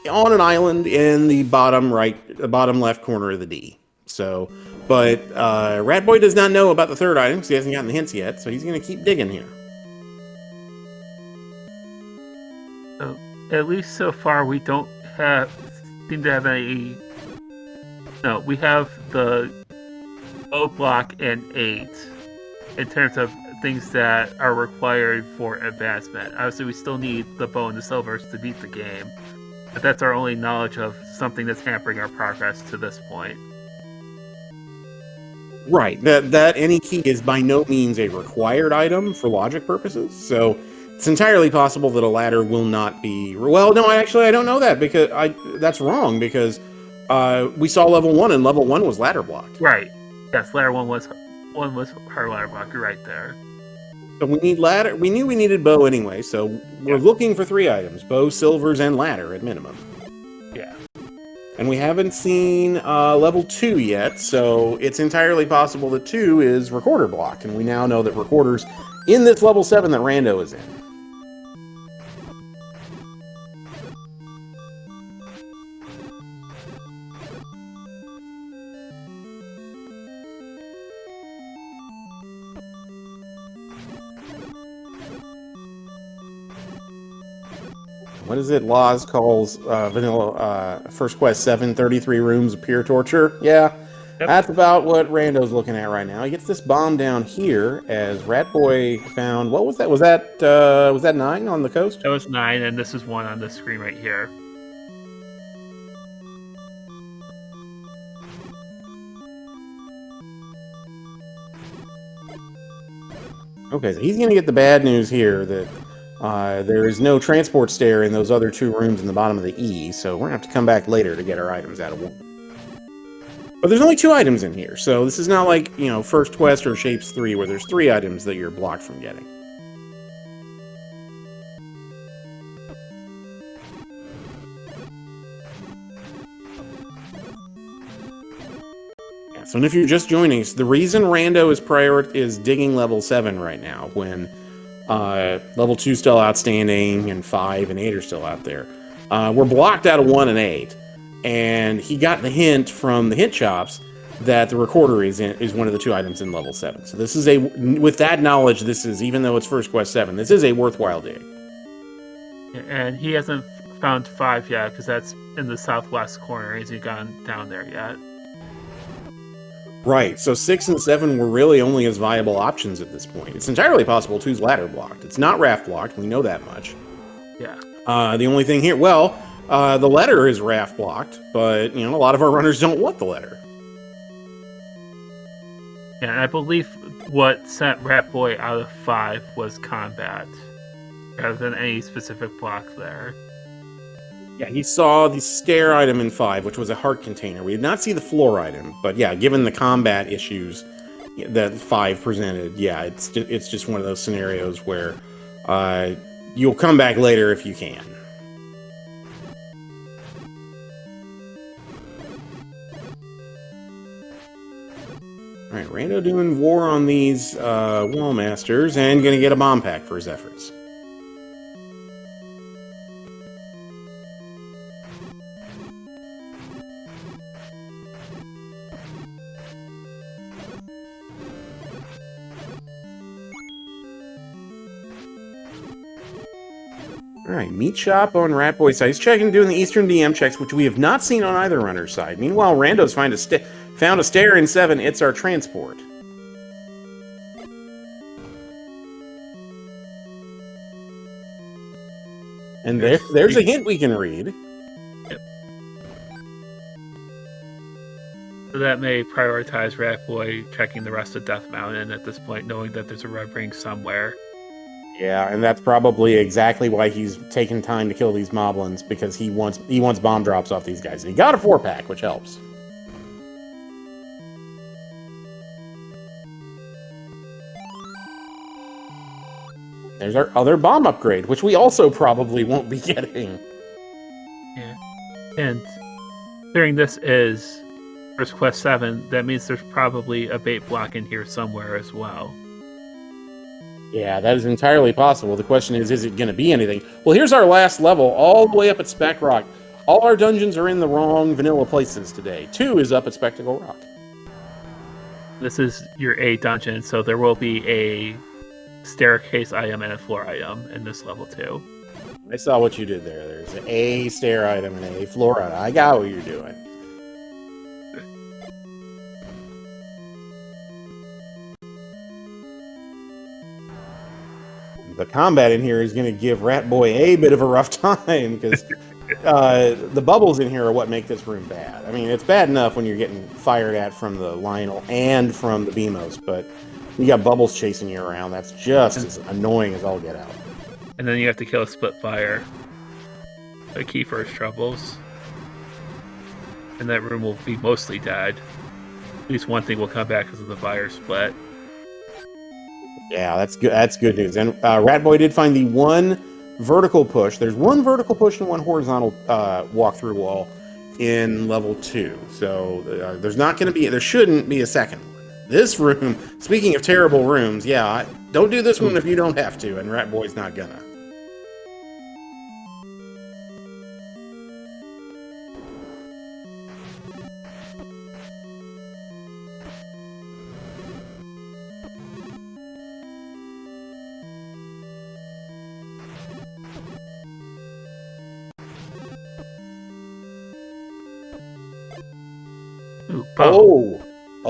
on an island in the bottom left corner of the D. So, but Ratboy does not know about the 3rd item because he hasn't gotten the hints yet, so he's going to keep digging here. So, at least so far, we don't seem to have any. No, we have the O block and 8 in terms of things that are required for advancement. Obviously, we still need the bow and the silvers to beat the game, but that's our only knowledge of something that's hampering our progress to this point. Right. That any key is by no means a required item for logic purposes. So it's entirely possible that a ladder will not be. Well, no, I don't know that because that's wrong because we saw level 1 and level 1 was ladder blocked. Right. Yes, ladder 1 was her ladder block. You're right there. So we need ladder. We knew we needed bow anyway, so we're looking for 3 items: bow, silvers, and ladder at minimum. Yeah. And we haven't seen level 2 yet, so it's entirely possible that 2 is recorder blocked, and we now know that recorder's in this level 7 that Rando is in. What is it? Laws calls vanilla first quest 7, 33 rooms of pure torture. Yeah, that's about what Rando's looking at right now. He gets this bomb down here as Ratboy found. What was that? Was that 9 on the coast? That was 9, and this is 1 on the screen right here. Okay, so he's gonna get the bad news here that there is no transport stair in those other 2 rooms in the bottom of the E, so we're gonna have to come back later to get our items out of 1. But there's only 2 items in here, so this is not like, First Quest or Shapes 3 where there's 3 items that you're blocked from getting. Yeah, so if you're just joining us, the reason Rando is digging level 7 right now when level 2 still outstanding, and 5 and 8 are still out there. We're blocked out of 1 and 8, and he got the hint from the hint shops that the recorder is one of the 2 items in level 7. So this is with that knowledge, this is, even though it's First Quest 7, this is a worthwhile dig. And he hasn't found 5 yet, because that's in the southwest corner. He hasn't gone down there yet. Right, so 6 and 7 were really only as viable options at this point. It's entirely possible 2's ladder blocked. It's not raft blocked, we know that much. Yeah. The only thing here, the letter is raft blocked, but, a lot of our runners don't want the letter. Yeah, and I believe what sent Ratboy out of 5 was combat, rather than any specific block there. Yeah, he saw the stair item in 5, which was a heart container. We did not see the floor item, but yeah, given the combat issues that 5 presented, yeah, it's just one of those scenarios where you'll come back later if you can. All right, Rando doing war on these wall masters and gonna get a bomb pack for his efforts. All right, meat shop on Ratboy's side. He's doing the Eastern DM checks, which we have not seen on either runner's side. Meanwhile, Rando's found a stair in 7. It's our transport. And there's a hint we can read. Yep. So that may prioritize Ratboy checking the rest of Death Mountain at this point, knowing that there's a red ring somewhere. Yeah, and that's probably exactly why he's taking time to kill these moblins, because he wants bomb drops off these guys. And he got a 4-pack, which helps. There's our other bomb upgrade, which we also probably won't be getting. Yeah. And during this is First Quest 7, that means there's probably a bait block in here somewhere as well. Yeah, that is entirely possible. The question is it going to be anything? Well, here's our last level, all the way up at Spec Rock. All our dungeons are in the wrong vanilla places today. 2 is up at Spectacle Rock. This is your A dungeon, so there will be a staircase item and a floor item in this level too. I saw what you did there. There's an A stair item and a floor item. I got what you're doing. The combat in here is going to give Ratboy a bit of a rough time because the bubbles in here are what make this room bad. I mean, it's bad enough when you're getting fired at from the Lionel and from the Beamos, but you got bubbles chasing you around. That's just as annoying as all get out. And then you have to kill a split fire. The key for his troubles. And that room will be mostly dead. At least one thing will come back because of the fire split. Yeah, that's good. That's good news. And Ratboy did find the one vertical push. There's one vertical push and one horizontal walk-through wall in level 2. So there shouldn't be a second one. This room, speaking of terrible rooms, yeah, don't do this one if you don't have to, and Ratboy's not gonna.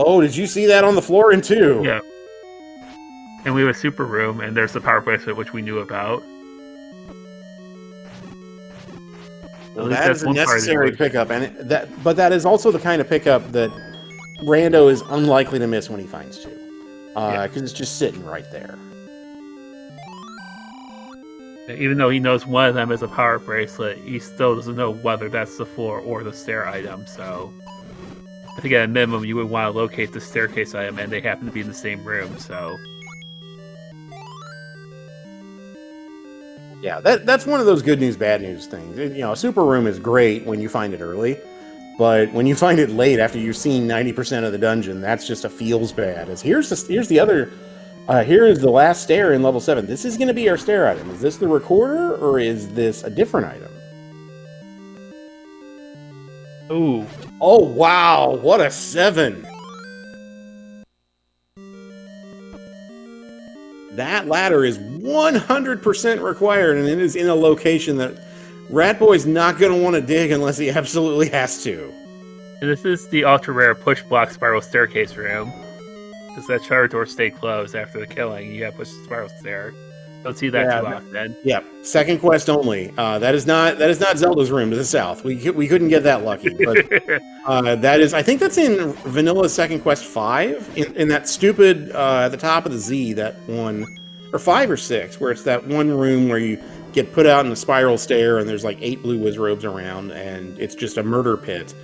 Oh, did you see that on the floor in 2? Yeah. And we have a super room, and there's the power bracelet, which we knew about. Well, that is a necessary pickup, but that is also the kind of pickup that Rando is unlikely to miss when he finds 2. Because it's just sitting right there. Even though he knows one of them is a power bracelet, he still doesn't know whether that's the floor or the stair item, so I think at a minimum you would want to locate the staircase item, and they happen to be in the same room, so... Yeah, that's one of those good news, bad news things. You know, a super room is great when you find it early, but when you find it late after you've seen 90% of the dungeon, that's just a feels bad. Here's the other... here is the last stair in level 7. This is going to be our stair item. Is this the recorder, or is this a different item? Ooh. Oh, wow. What a 7. That ladder is 100% required, and it is in a location that Ratboy's not going to want to dig unless he absolutely has to. And this is the ultra-rare push-block spiral staircase room. Does that shutter door stay closed after the killing? You gotta push the spiral stair. Don't see that too often. Yeah, second quest only. That is not Zelda's room to the south. We couldn't get that lucky. But that is, I think that's in Vanilla's second quest 5 in that stupid at the top of the Z, that one, or 5 or 6, where it's that one room where you get put out in a spiral stair and there's like 8 blue wizrobes around and it's just a murder pit,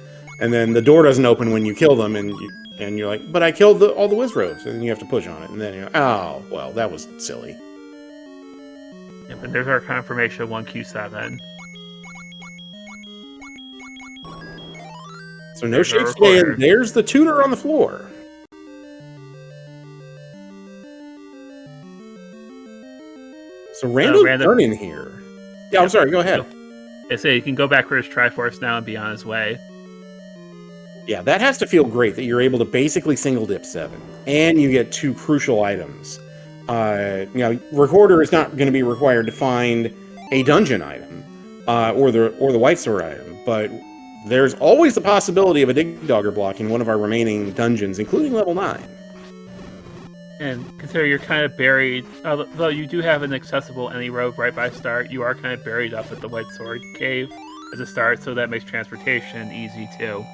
and then the door doesn't open when you kill them and you're like, but I killed all the wizrobes, and then you have to push on it, and then you're like, oh, well, that was silly. Yep, and there's our confirmation of 1Q7. So no shake stand. There's the tutor on the floor. So Rando's turning here. Yeah, I'm sorry, go ahead. I say you can go back for his Triforce now and be on his way. Yeah, that has to feel great that you're able to basically single dip 7, and you get 2 crucial items. Recorder is not going to be required to find a dungeon item or the White Sword item, but there's always the possibility of a Dig Dogger block in one of our remaining dungeons, including level 9. And consider you're kind of buried, though you do have an accessible any road right by start, you are kind of buried up at the White Sword cave as a start, so that makes transportation easy too.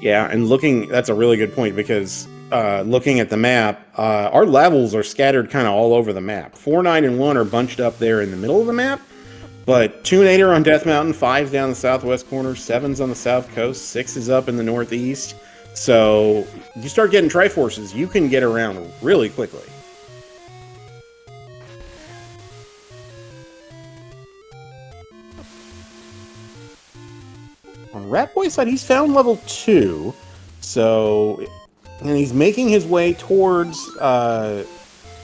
Yeah, and that's a really good point, because looking at the map, our levels are scattered kind of all over the map. 4, 9, and 1 are bunched up there in the middle of the map, but 2 and 8 are on Death Mountain, 5's down the southwest corner, 7's on the south coast, 6 is up in the northeast. So you start getting Triforces, you can get around really quickly. On Ratboy's side, he's found level 2, and he's making his way towards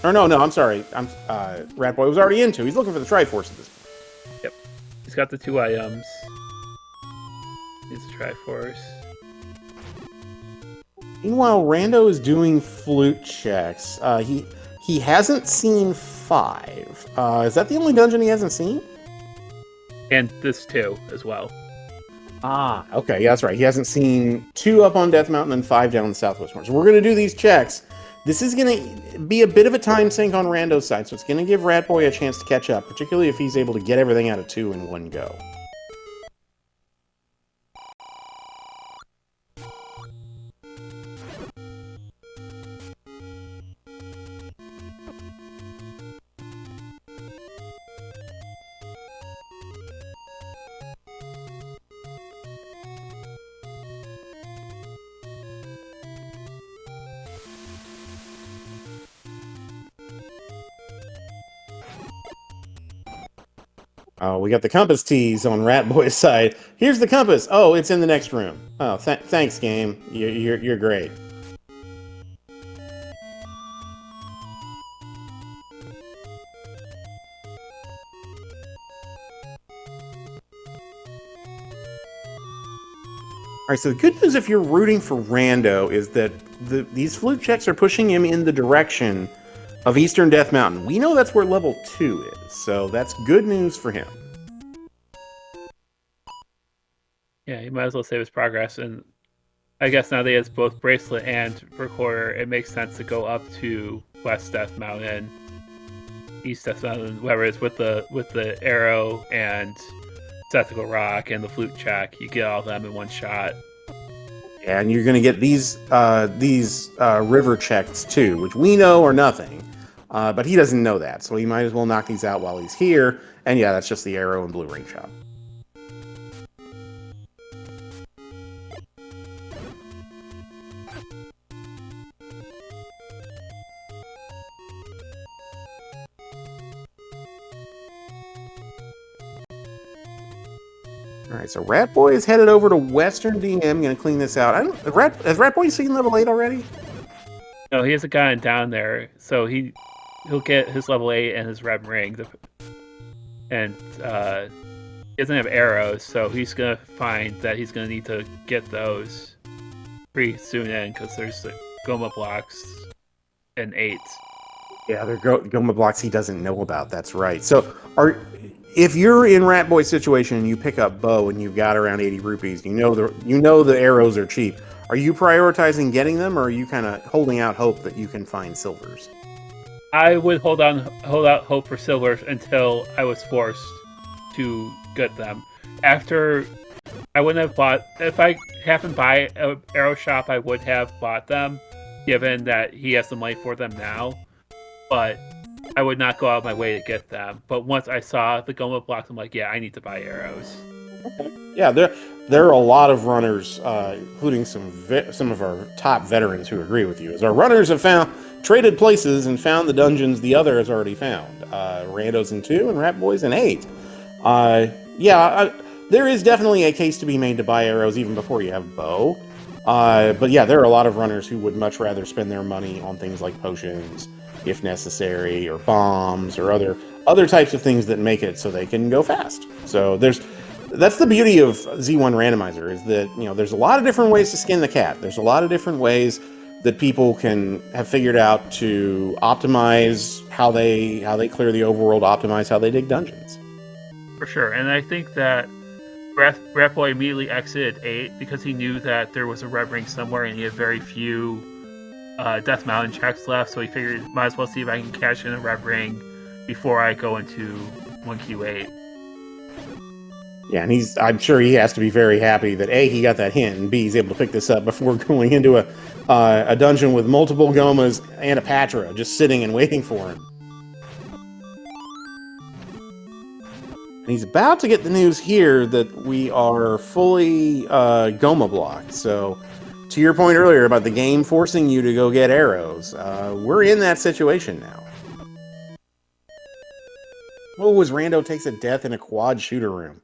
Or no, I'm sorry. Ratboy was already into. He's looking for the Triforce at this point. Yep. He's got the 2 items. He's a Triforce. Meanwhile, Rando is doing flute checks. He hasn't seen 5. Is that the only dungeon he hasn't seen? And this 2 as well. Ah, okay, yeah, that's right. He hasn't seen 2 up on Death Mountain and 5 down in the southwest corner. So we're going to do these checks. This is going to be a bit of a time sink on Rando's side, so it's going to give Ratboy a chance to catch up, particularly if he's able to get everything out of 2 in one go. We got the compass tease on Ratboy's side. Here's the compass. Oh, it's in the next room. Oh, thanks, game. You're great. All right, so the good news if you're rooting for Rando is that these flute checks are pushing him in the direction of Eastern Death Mountain. We know that's where level 2 is, so that's good news for him. Yeah, he might as well save his progress. And I guess now that he has both Bracelet and Recorder, it makes sense to go up to West Death Mountain, East Death Mountain, whatever it is, with the arrow and Sceptical Rock and the flute check. You get all of them in one shot. And you're going to get these river checks too, which we know are nothing. But he doesn't know that, so he might as well knock these out while he's here. And yeah, that's just the arrow and blue ring shot. All right, so Ratboy is headed over to Western DM. Going to clean this out. Has Ratboy seen level 8 already? No, he hasn't gotten down there, so he'll get his level 8 and his red ring. And he doesn't have arrows, so he's going to find that he's going to need to get those pretty soon in, because there's the Goma blocks and 8. Yeah, they're Goma blocks he doesn't know about. That's right. So if you're in Ratboy's situation and you pick up bow and you've got around 80 rupees, you know the arrows are cheap. Are you prioritizing getting them, or are you kind of holding out hope that you can find silvers? I would hold out hope for silvers until I was forced to get them. After, I wouldn't have bought. If I happened to buy an arrow shop, I would have bought them, given that he has the money for them now. But I would not go out of my way to get them. But once I saw the Goma blocks, I'm like, yeah, I need to buy arrows. Okay. Yeah, there are a lot of runners, including some of our top veterans who agree with you. As our runners have traded places and found the dungeons the other has already found. Rando's in 2 and Ratboy's in 8. There is definitely a case to be made to buy arrows even before you have bow. But yeah, there are a lot of runners who would much rather spend their money on things like potions, if necessary, or bombs, or other types of things that make it so they can go fast. So that's the beauty of Z1 Randomizer, is that there's a lot of different ways to skin the cat. There's a lot of different ways that people can have figured out to optimize how they clear the overworld, optimize how they dig dungeons. For sure, and I think that Ratboy immediately exited 8 because he knew that there was a red ring somewhere, and he had very few Death Mountain checks left, so he figured might as well see if I can cash in a red ring before I go into 1Q8. Yeah, and I'm sure he has to be very happy that A, he got that hint, and B, he's able to pick this up before going into a dungeon with multiple Gomas and a Patra just sitting and waiting for him. And he's about to get the news here that we are fully Goma blocked. So, to your point earlier about the game forcing you to go get arrows, we're in that situation now. Oh, as Rando takes a death in a quad shooter room.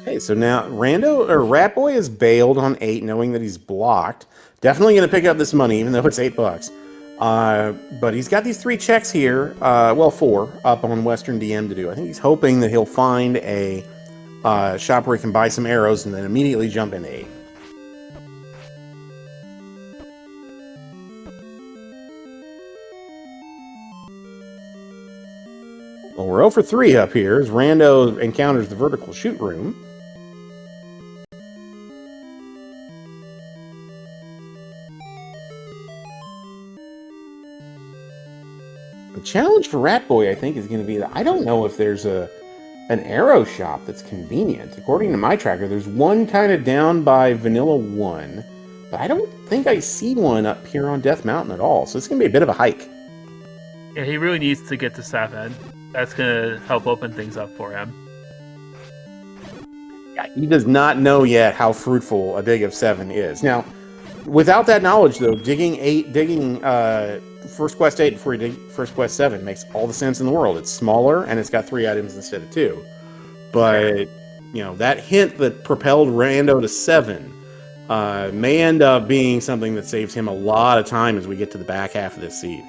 Okay, so now Ratboy is bailed on 8, knowing that he's blocked. Definitely going to pick up this money, even though it's $8. But he's got these 3 checks here, well, 4 up on Western DM to do. I think he's hoping that he'll find a shop where he can buy some arrows and then immediately jump into 8. Well, we're 0 for 3 up here as Rando encounters the vertical shoot room. The challenge for Ratboy, I think, is going to be that I don't know if there's an arrow shop that's convenient. According to my tracker, there's one kind of down by Vanilla 1, but I don't think I see one up here on Death Mountain at all, so it's going to be a bit of a hike. Yeah, he really needs to get to 7. That's going to help open things up for him. Yeah, he does not know yet how fruitful a dig of 7 is. Now, without that knowledge, though, digging First Quest 8 before you dig First Quest 7 makes all the sense in the world. It's smaller, and it's got 3 items instead of 2. But, you know, that hint that propelled Rando to 7 may end up being something that saves him a lot of time as we get to the back half of this seed.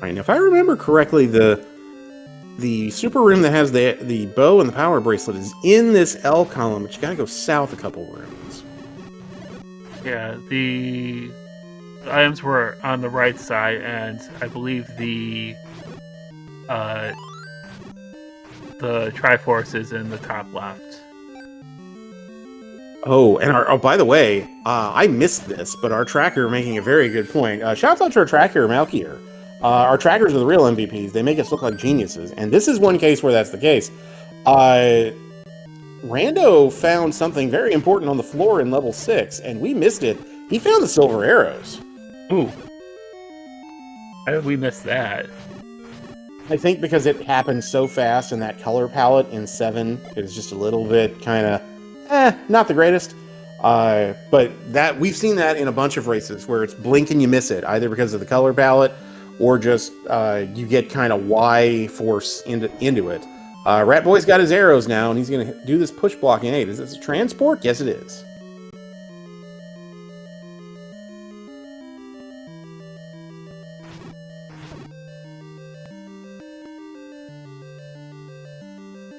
Right, now, if I remember correctly, the super room that has the bow and the power bracelet is in this L column, but you gotta go south a couple rooms. Yeah, the items were on the right side, and I believe the Triforce is in the top left. Oh, and by the way, I missed this, but our tracker making a very good point. Shout out to our tracker, Malkier. Our trackers are the real MVPs. They make us look like geniuses. And this is one case where that's the case. Rando found something very important on the floor in level 6, and we missed it. He found the silver arrows. Ooh. How did we miss that? I think because it happened so fast, and that color palette in 7 is just a little bit kind of, not the greatest. But that we've seen that in a bunch of races where it's blink and you miss it, either because of the color palette or just you get kind of Y force into it. Ratboy's got his arrows now, and he's going to do this push block in 8. Is this a transport? Yes, it is.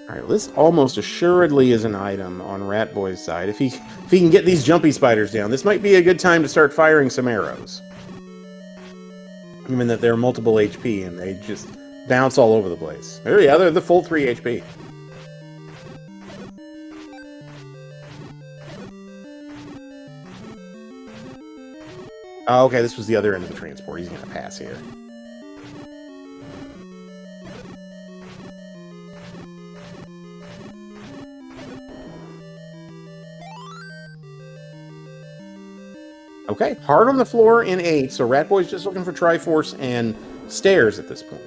All right, this almost assuredly is an item on Ratboy's side. If he can get these jumpy spiders down, this might be a good time to start firing some arrows. Even that they're multiple HP and they just bounce all over the place. Yeah, they're the full 3 HP. Oh, okay, this was the other end of the transport. He's going to pass here. Okay, hard on the floor in 8, so Ratboy's just looking for Triforce and stairs at this point.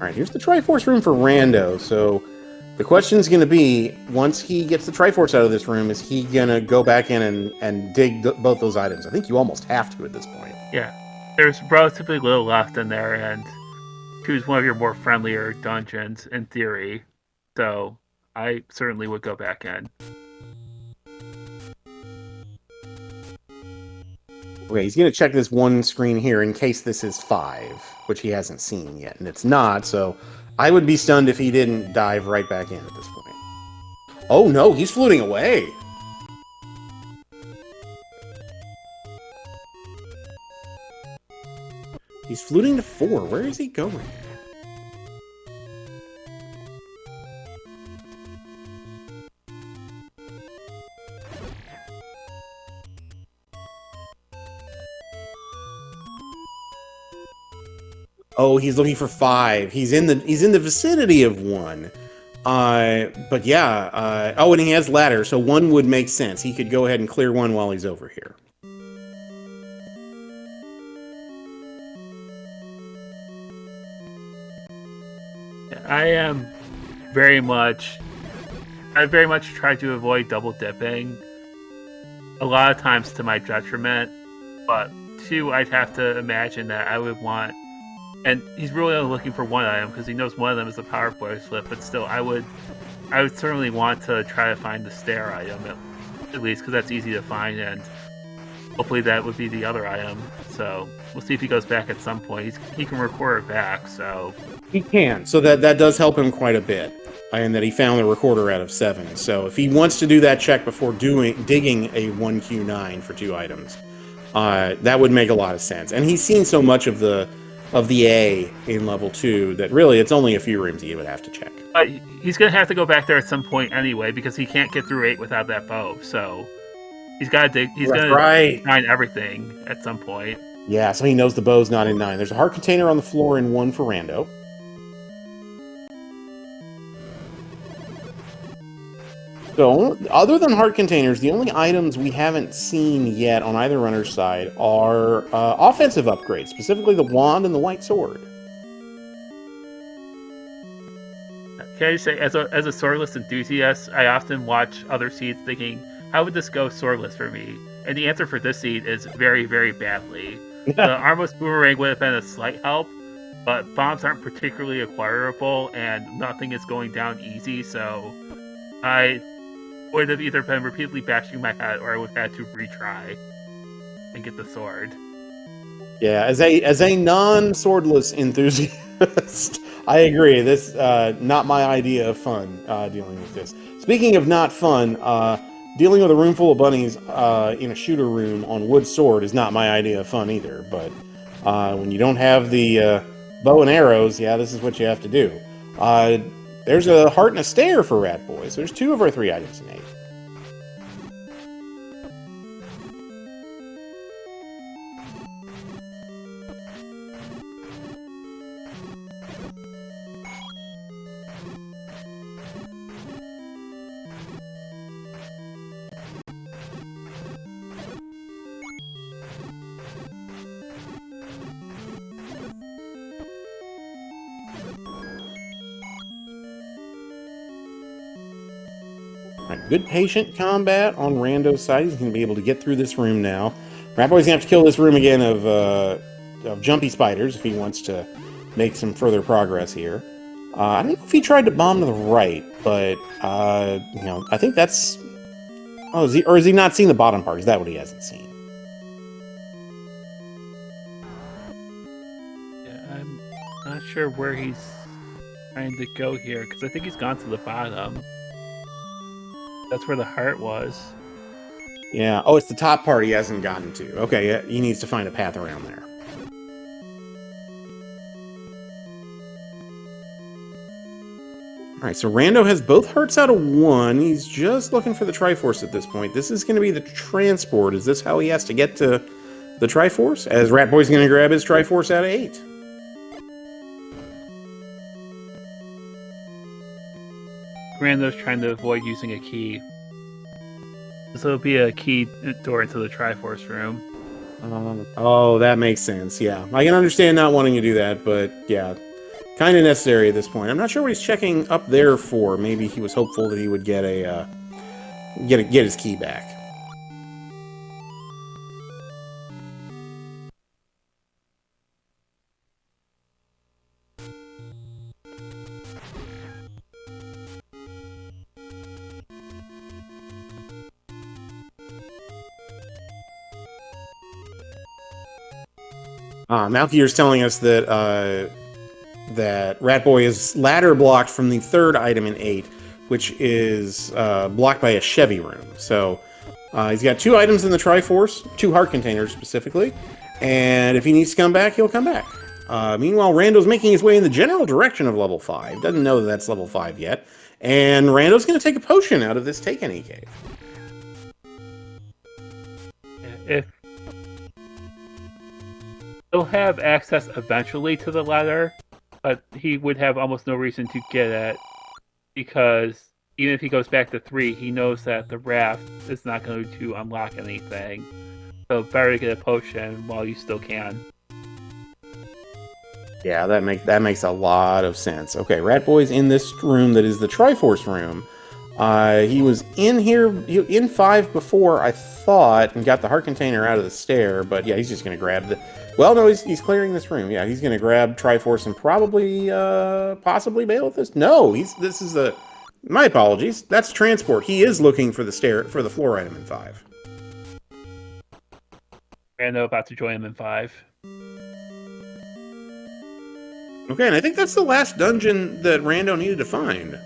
Alright, here's the Triforce room for Rando, so the question's going to be, once he gets the Triforce out of this room, is he going to go back in and dig both those items? I think you almost have to at this point. Yeah. There's relatively little left in there, and choose one of your more friendlier dungeons, in theory. So, I certainly would go back in. Okay, he's going to check this one screen here in case this is 5, which he hasn't seen yet, and it's not, so I would be stunned if he didn't dive right back in at this point. Oh no, he's floating away! He's fluting to 4. Where is he going? Oh, he's looking for 5. He's in the vicinity of 1. But yeah, oh, and he has ladder, so one would make sense. He could go ahead and clear one while he's over here. I very much try to avoid double dipping. A lot of times to my detriment, but two, I'd have to imagine that I would want, and he's really only looking for one item because he knows one of them is the power bracelet, but still, I would certainly want to try to find the stair item at least because that's easy to find, and hopefully that would be the other item. So we'll see if he goes back at some point. He can record it back, so he can. So that does help him quite a bit. And that he found the recorder out of 7. So if he wants to do that check before digging a 1Q9 for 2 items, that would make a lot of sense. And he's seen so much of the A in level 2 that really it's only a few rooms he would have to check. He's going to have to go back there at some point anyway because he can't get through 8 without that bow. So he's got to dig. He's going to find everything at some point. Yeah, so he knows the bow's not in 9. There's a heart container on the floor and one for Rando. So, other than heart containers, the only items we haven't seen yet on either runner's side are offensive upgrades, specifically the wand and the white sword. Can I just say, as a swordless enthusiast, I often watch other seeds thinking, how would this go swordless for me? And the answer for this seed is very, very badly. The armless boomerang would have been a slight help, but bombs aren't particularly acquirable, and nothing is going down easy, so I would have either been repeatedly bashing my head or I would have had to retry and get the sword. Yeah, as a non-swordless enthusiast, I agree. This not my idea of fun dealing with this. Speaking of not fun, dealing with a room full of bunnies in a shooter room on wood sword is not my idea of fun either. But when you don't have the bow and arrows, yeah, this is what you have to do. There's a heart and a stair for Ratboy, so there's 2 of our 3 items in 8. Good patient combat on Rando's side. He's going to be able to get through this room now. Ratboy's going to have to kill this room again of jumpy spiders if he wants to make some further progress here. I don't know if he tried to bomb to the right, but I think that's. Oh, is he not seeing the bottom part? Is that what he hasn't seen? Yeah, I'm not sure where he's trying to go here because I think he's gone to the bottom. That's where the heart was. Yeah. Oh, it's the top part he hasn't gotten to. Okay, yeah, he needs to find a path around there. All right, so Rando has both hearts out of 1. He's just looking for the Triforce at this point. This is going to be the transport. Is this how he has to get to the Triforce? As Ratboy's going to grab his Triforce out of 8. Rando's trying to avoid using a key. This will be a key door into the Triforce room. Oh, that makes sense. Yeah, I can understand not wanting to do that, but yeah, kind of necessary at this point. I'm not sure what he's checking up there for. Maybe he was hopeful that he would get get his key back. Malkier's telling us that that Ratboy is ladder blocked from the 3rd item in 8, which is blocked by a Chevy room. So he's got 2 items in the Triforce, 2 heart containers specifically, and if he needs to come back, he'll come back. Meanwhile, Rando's making his way in the general direction of level 5. Doesn't know that that's level 5 yet. And Rando's going to take a potion out of this Take Any cave. If he'll have access eventually to the ladder, but he would have almost no reason to get at because even if he goes back to 3, he knows that the raft is not going to unlock anything. So better to get a potion while you still can. Yeah, that makes a lot of sense. Okay, Ratboy's in this room that is the Triforce room. He was in here, in 5 before, I thought, and got the heart container out of the stair, but yeah, he's just going to grab the... Well, no, he's clearing this room. Yeah, he's going to grab Triforce and probably, possibly bail with this. No, this is a... My apologies. That's transport. He is looking for the floor item in 5. Rando about to join him in 5. Okay, and I think that's the last dungeon that Rando needed to find.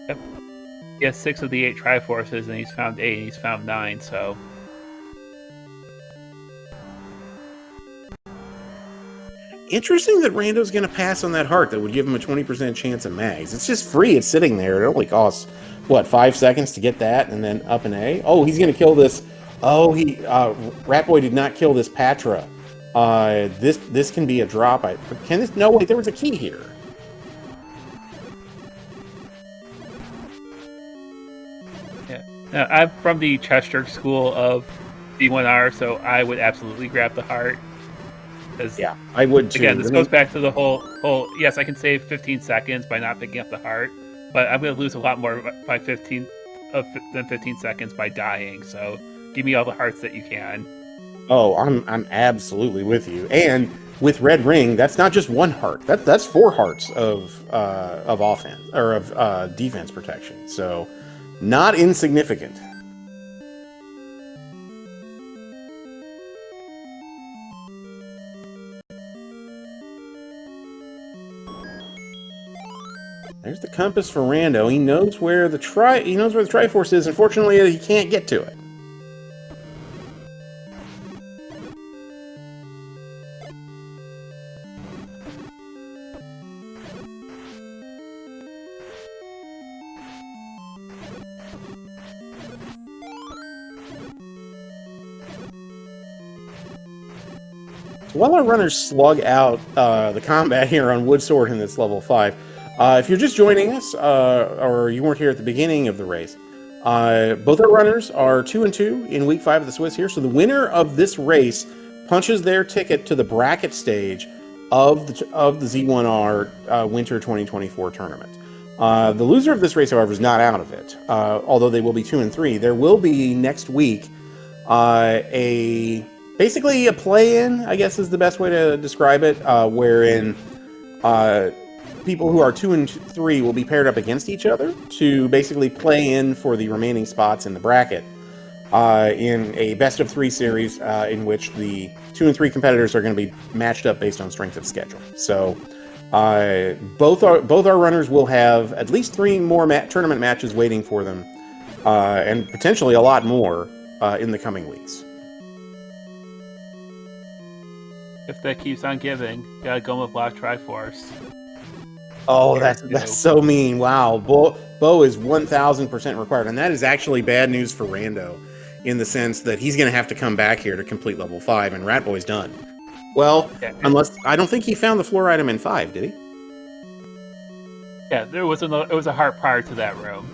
Yep. He has 6 of the 8 Triforces, and he's found 8, and he's found 9, so... Interesting that Rando's going to pass on that heart that would give him a 20% chance of mags. It's just free. It's sitting there. It only costs, what, 5 seconds to get that and then up an A? Oh, he's going to kill this. Oh, Ratboy did not kill this Patra. This can be a drop. Can this? No, wait, there was a key here. Yeah. I'm from the Chester school of Z1R, so I would absolutely grab the heart. Yeah, I would too. Again, this goes back to the whole. Yes, I can save 15 seconds by not picking up the heart, but I'm going to lose a lot more by 15 seconds by dying. So give me all the hearts that you can. Oh, I'm absolutely with you. And with Red Ring, that's not just 1 heart. That's 4 hearts of offense or of defense protection. So not insignificant. There's the compass for Rando. He knows where the Triforce is. Unfortunately, he can't get to it. While our runners slug out the combat here on Woodsword in this level 5, if you're just joining us, or you weren't here at the beginning of the race, both our runners are 2-2 in week 5 of the Swiss here. So the winner of this race punches their ticket to the bracket stage of the Z1R Winter 2024 tournament. The loser of this race, however, is not out of it. Although they will be 2-3, there will be next week basically a play-in, I guess is the best way to describe it, wherein people who are 2 and 3 will be paired up against each other to basically play in for the remaining spots in the bracket in a best-of-3 series in which the 2 and 3 competitors are going to be matched up based on strength of schedule. So both our runners will have at least 3 more tournament matches waiting for them, and potentially a lot more in the coming weeks. If that keeps on giving, gotta go with Black Triforce. Oh, that's so mean. Wow. Bo is 1,000% required. And that is actually bad news for Rando in the sense that he's going to have to come back here to complete level 5, and Ratboy's done. Well, yeah, unless... I don't think he found the floor item in 5, did he? Yeah, it was a heart prior to that room.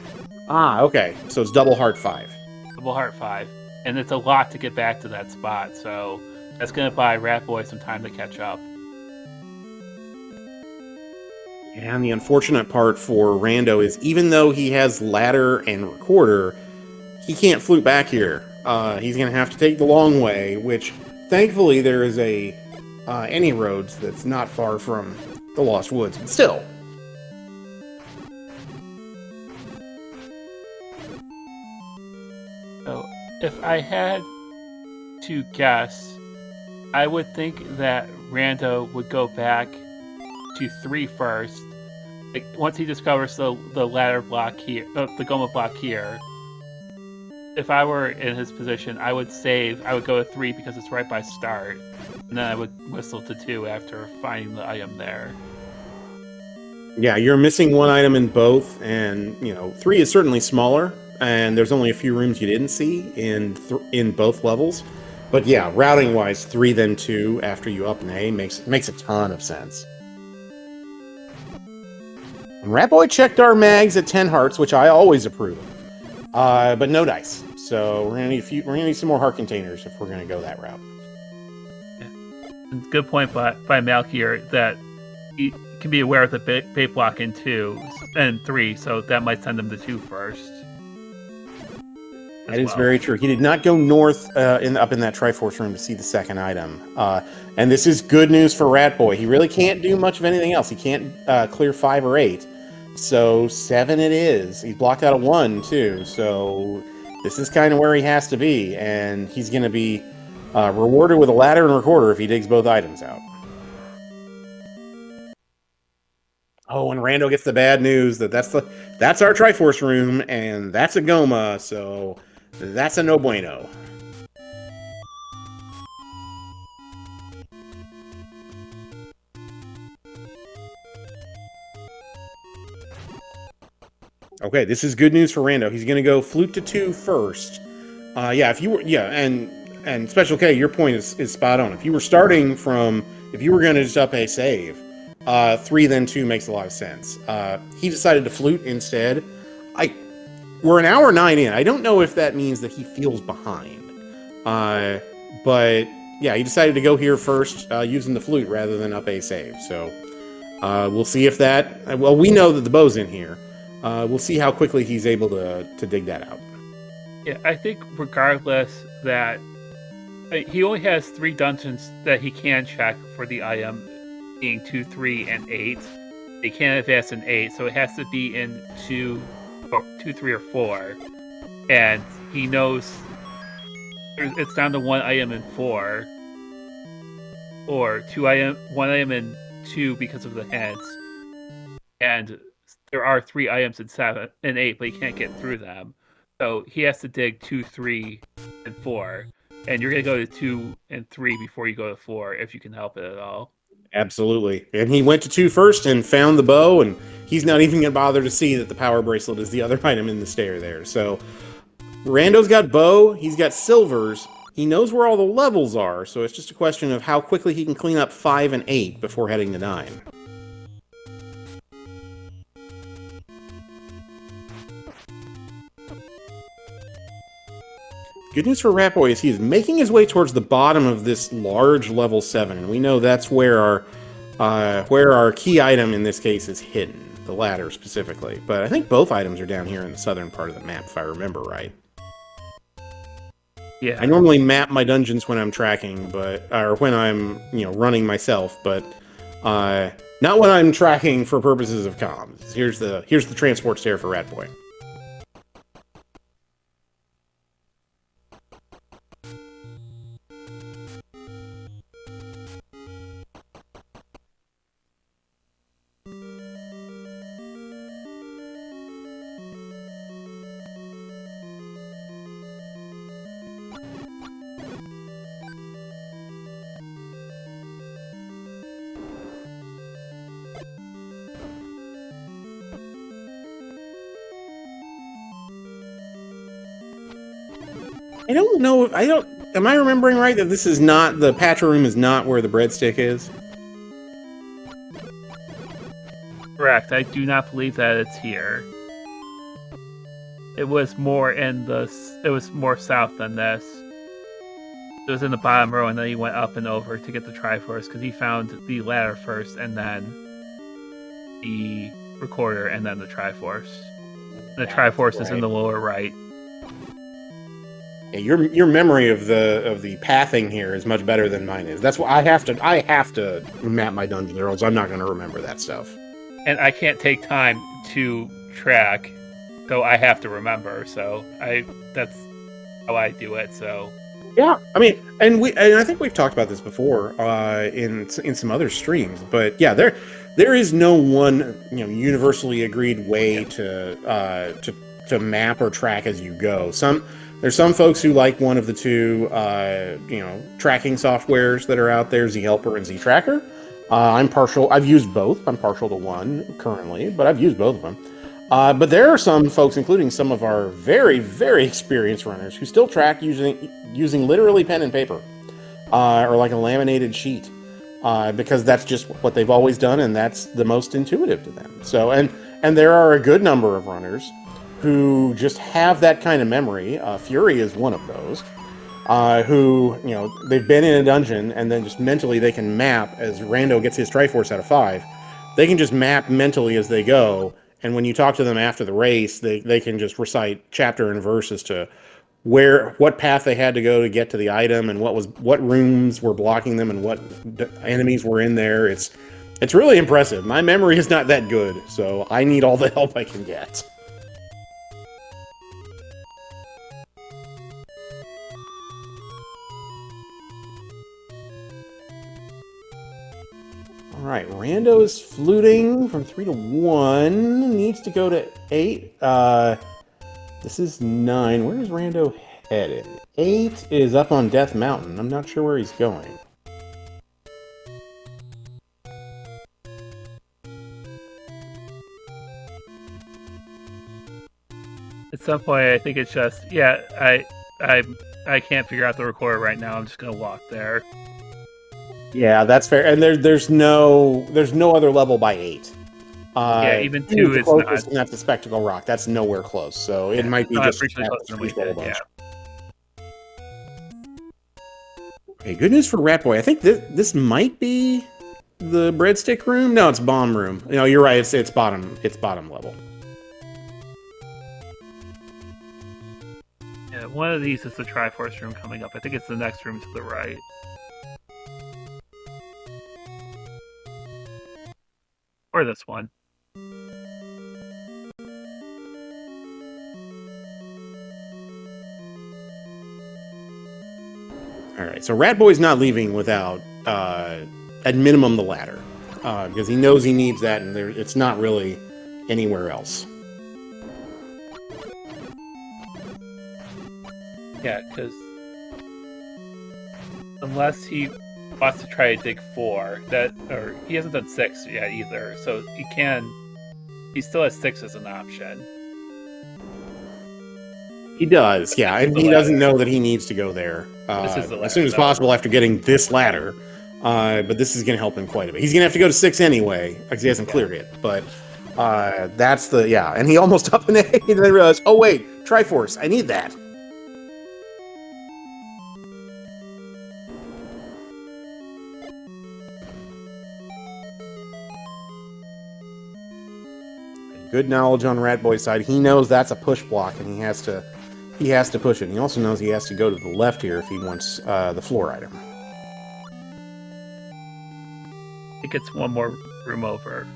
Ah, okay. So it's double heart 5. Double heart 5. And it's a lot to get back to that spot, so that's going to buy Ratboy some time to catch up. And the unfortunate part for Rando is even though he has ladder and recorder, he can't flute back here. He's going to have to take the long way, which thankfully there is a any roads that's not far from the Lost Woods, but still. So if I had to guess, I would think that Rando would go back to 3 first. Like, once he discovers the ladder block here, the Goma block here. If I were in his position, I would save. I would go to 3 because it's right by start, and then I would whistle to 2 after finding the item there. Yeah, you're missing 1 item in both, and 3 is certainly smaller, and there's only a few rooms you didn't see in both levels. But yeah, routing wise, 3 then 2 after you up an A makes a ton of sense. And Ratboy checked our mags at 10 hearts, which I always approve of. But no dice. So we're gonna need some more heart containers if we're gonna go that route. Yeah. Good point by Malkier that he can be aware of the bait block in 2 and 3, so that might send him to 2 first. That is very true. He did not go north up in that Triforce room to see the second item. And this is good news for Ratboy. He really can't do much of anything else. He can't clear 5 or 8. So 7 it is. He's blocked out a 1 too. So this is kind of where he has to be. And he's going to be rewarded with a ladder and recorder if he digs both items out. Oh, and Rando gets the bad news that's our Triforce room, and that's a Goma, so that's a no bueno. Okay, this is good news for Rando. He's going to go flute to 2 first. If you were, and Special K, your point is spot on. If you were starting from, if you were going to just up a save, 3 then 2 makes a lot of sense. He decided to flute instead. We're an hour 9 in. I don't know if that means that he feels behind. But yeah, he decided to go here first using the flute rather than up a save. So we'll see if that... Well, we know that the bow's in here. We'll see how quickly he's able to dig that out. Yeah, I think regardless that... he only has 3 dungeons that he can check for the item, being 2, 3, and 8. He can't advance in 8, so it has to be in 2, 3, or 4. And he knows it's down to 1 item in 4, or 1 item in 2 because of the hints. And there are 3 items in 7 and 8, but he can't get through them. So he has to dig 2, 3, and 4. And you're going to go to 2 and 3 before you go to 4, if you can help it at all. Absolutely. And he went to 2 first and found the bow, and he's not even going to bother to see that the power bracelet is the other item in the stair there. So Rando's got bow, he's got silvers, he knows where all the levels are, so it's just a question of how quickly he can clean up 5 and 8 before heading to 9. Good news for Ratboy is he is making his way towards the bottom of this large level 7, and we know that's where our key item in this case is hidden, the ladder specifically. But I think both items are down here in the southern part of the map, if I remember right. Yeah. I normally map my dungeons when I'm tracking, or when I'm running myself, but not when I'm tracking for purposes of comms. Here's the transport stair for Ratboy. I don't know. Am I remembering right that this is not, the Patra room is not where the breadstick is? Correct. I do not believe that it's here. It was more more south than this. It was in the bottom row, and then he went up and over to get the Triforce, because he found the ladder first, and then the recorder, and then the Triforce. The Triforce is in the lower right. Yeah, your memory of the pathing here is much better than mine is. That's why I have to map my dungeon, or else I'm not going to remember that stuff. And I can't take time to track, so I have to remember. So that's how I do it. So yeah, I mean, and I think we've talked about this before in some other streams, but yeah, there is no one universally agreed way to map or track as you go. There's some folks who like one of the 2, tracking softwares that are out there, Z-Helper and Z-Tracker. I'm partial. I've used both. I'm partial to one currently, but I've used both of them. But there are some folks, including some of our very, very experienced runners, who still track using literally pen and paper, or like a laminated sheet, because that's just what they've always done, and that's the most intuitive to them. So, and And there are a good number of runners who just have that kind of memory. Fury is one of those. Who, they've been in a dungeon and then just mentally they can map as Rando gets his Triforce out of 5. They can just map mentally as they go. And when you talk to them after the race, they can just recite chapter and verse as to what path they had to go to get to the item and what rooms were blocking them and what enemies were in there. It's really impressive. My memory is not that good, so I need all the help I can get. All right, Rando is fluting from 3 to 1. Needs to go to 8. This is 9. Where is Rando headed? 8 is up on Death Mountain. I'm not sure where he's going. At some point, I think it's just I can't figure out the recorder right now. I'm just gonna walk there. Yeah, that's fair. And there's no other level by 8. Yeah, even 2 is not. And that's the Spectacle Rock. That's nowhere close. So it might be just yeah. Okay, good news for Ratboy. I think this might be the breadstick room. No, it's bomb room. No, you're right. It's bottom. It's bottom level. Yeah, one of these is the Triforce room coming up. I think it's the next room to the right. Or this one. All right, so Ratboy's not leaving without, at minimum, the ladder. Because he knows he needs that, and it's not really anywhere else. Yeah, because unless he wants to try to dig 4, or he hasn't done 6 yet either, so he still has 6 as an option. He does, yeah, and he doesn't know that he needs to go there as soon as possible after getting this ladder. But this is going to help him quite a bit. He's going to have to go to 6 anyway, because he hasn't cleared it. But that's and he almost up an 8, and then realized, oh wait, Triforce, I need that. Good knowledge on Ratboy's side. He knows that's a push block, and he has to push it. He also knows he has to go to the left here if he wants the floor item. I think it's one more room over.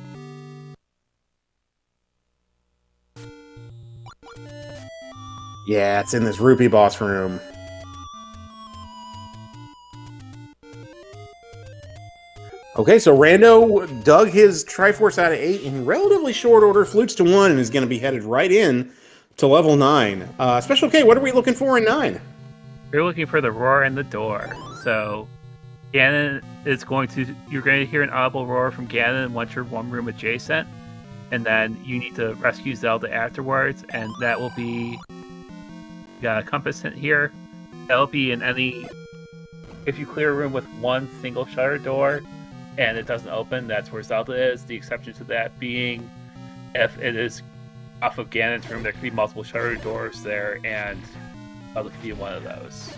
Yeah, it's in this Rupee boss room. Okay, so Rando dug his Triforce out of 8 in relatively short order, flutes to 1, and is going to be headed right in to level 9. Special K, what are we looking for in 9? You're looking for the roar and the door. So Ganon is you're going to hear an audible roar from Ganon once you're one room adjacent, and then you need to rescue Zelda afterwards, and that will be, you got a compass hint here. That'll be in if you clear a room with one single shutter door, and it doesn't open, that's where Zelda is. The exception to that being if it is off of Ganon's room, there could be multiple shutter doors there, and Zelda could be one of those.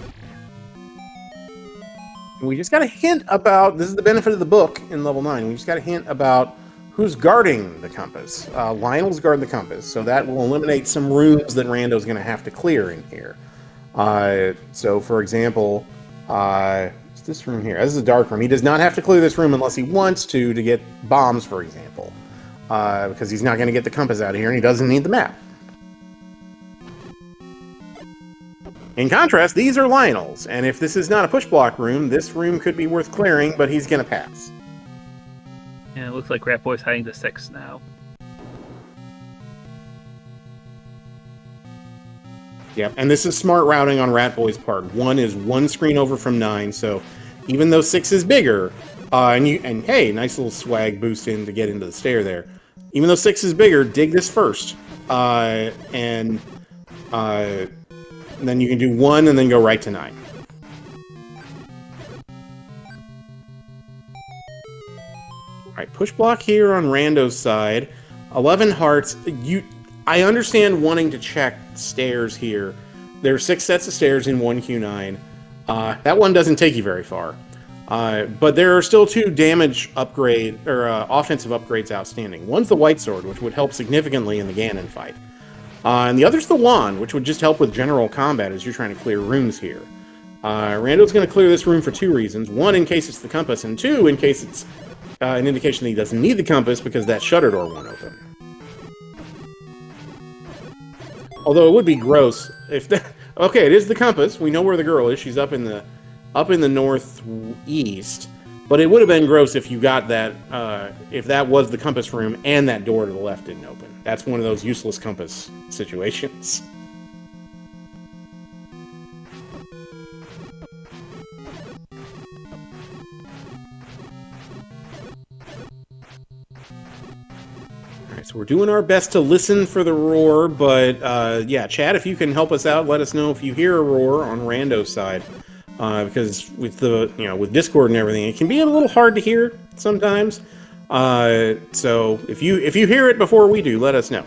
We just got a hint about, this is the benefit of the book in level 9, we just got a hint about who's guarding the compass. Lionel's guarding the compass, so that will eliminate some rooms that Rando's going to have to clear in here. So, for example, this room here. This is a dark room. He does not have to clear this room unless he wants to get bombs, for example. Because he's not going to get the compass out of here, and he doesn't need the map. In contrast, these are Lionel's, and if this is not a push block room, this room could be worth clearing, but he's going to pass. Yeah, it looks like Ratboy's hiding to 6 now. Yep, and this is smart routing on Ratboy's part. 1 is 1 screen over from 9, so even though 6 is bigger, and hey, nice little swag boost in to get into the stair there. Even though 6 is bigger, dig this first, and then you can do 1 and then go right to 9. All right, push block here on Rando's side. 11 hearts. I understand wanting to check stairs here. There are 6 sets of stairs in 1Q9. That one doesn't take you very far. But there are still 2 damage upgrade or offensive upgrades outstanding. One's the White Sword, which would help significantly in the Ganon fight. And the other's the Wand, which would just help with general combat as you're trying to clear rooms here. Rando's going to clear this room for 2 reasons. 1, in case it's the compass, and 2, in case it's an indication that he doesn't need the compass because that shutter door won't open. Although it would be gross if that... Okay, it is the compass. We know where the girl is. She's up in the northeast. But it would have been gross if you got that, if that was the compass room and that door to the left didn't open. That's one of those useless compass situations. Alright, so we're doing our best to listen for the roar, but yeah, chat, if you can help us out, let us know if you hear a roar on Rando's side. Because with the with Discord and everything, it can be a little hard to hear sometimes. So if you hear it before we do, let us know.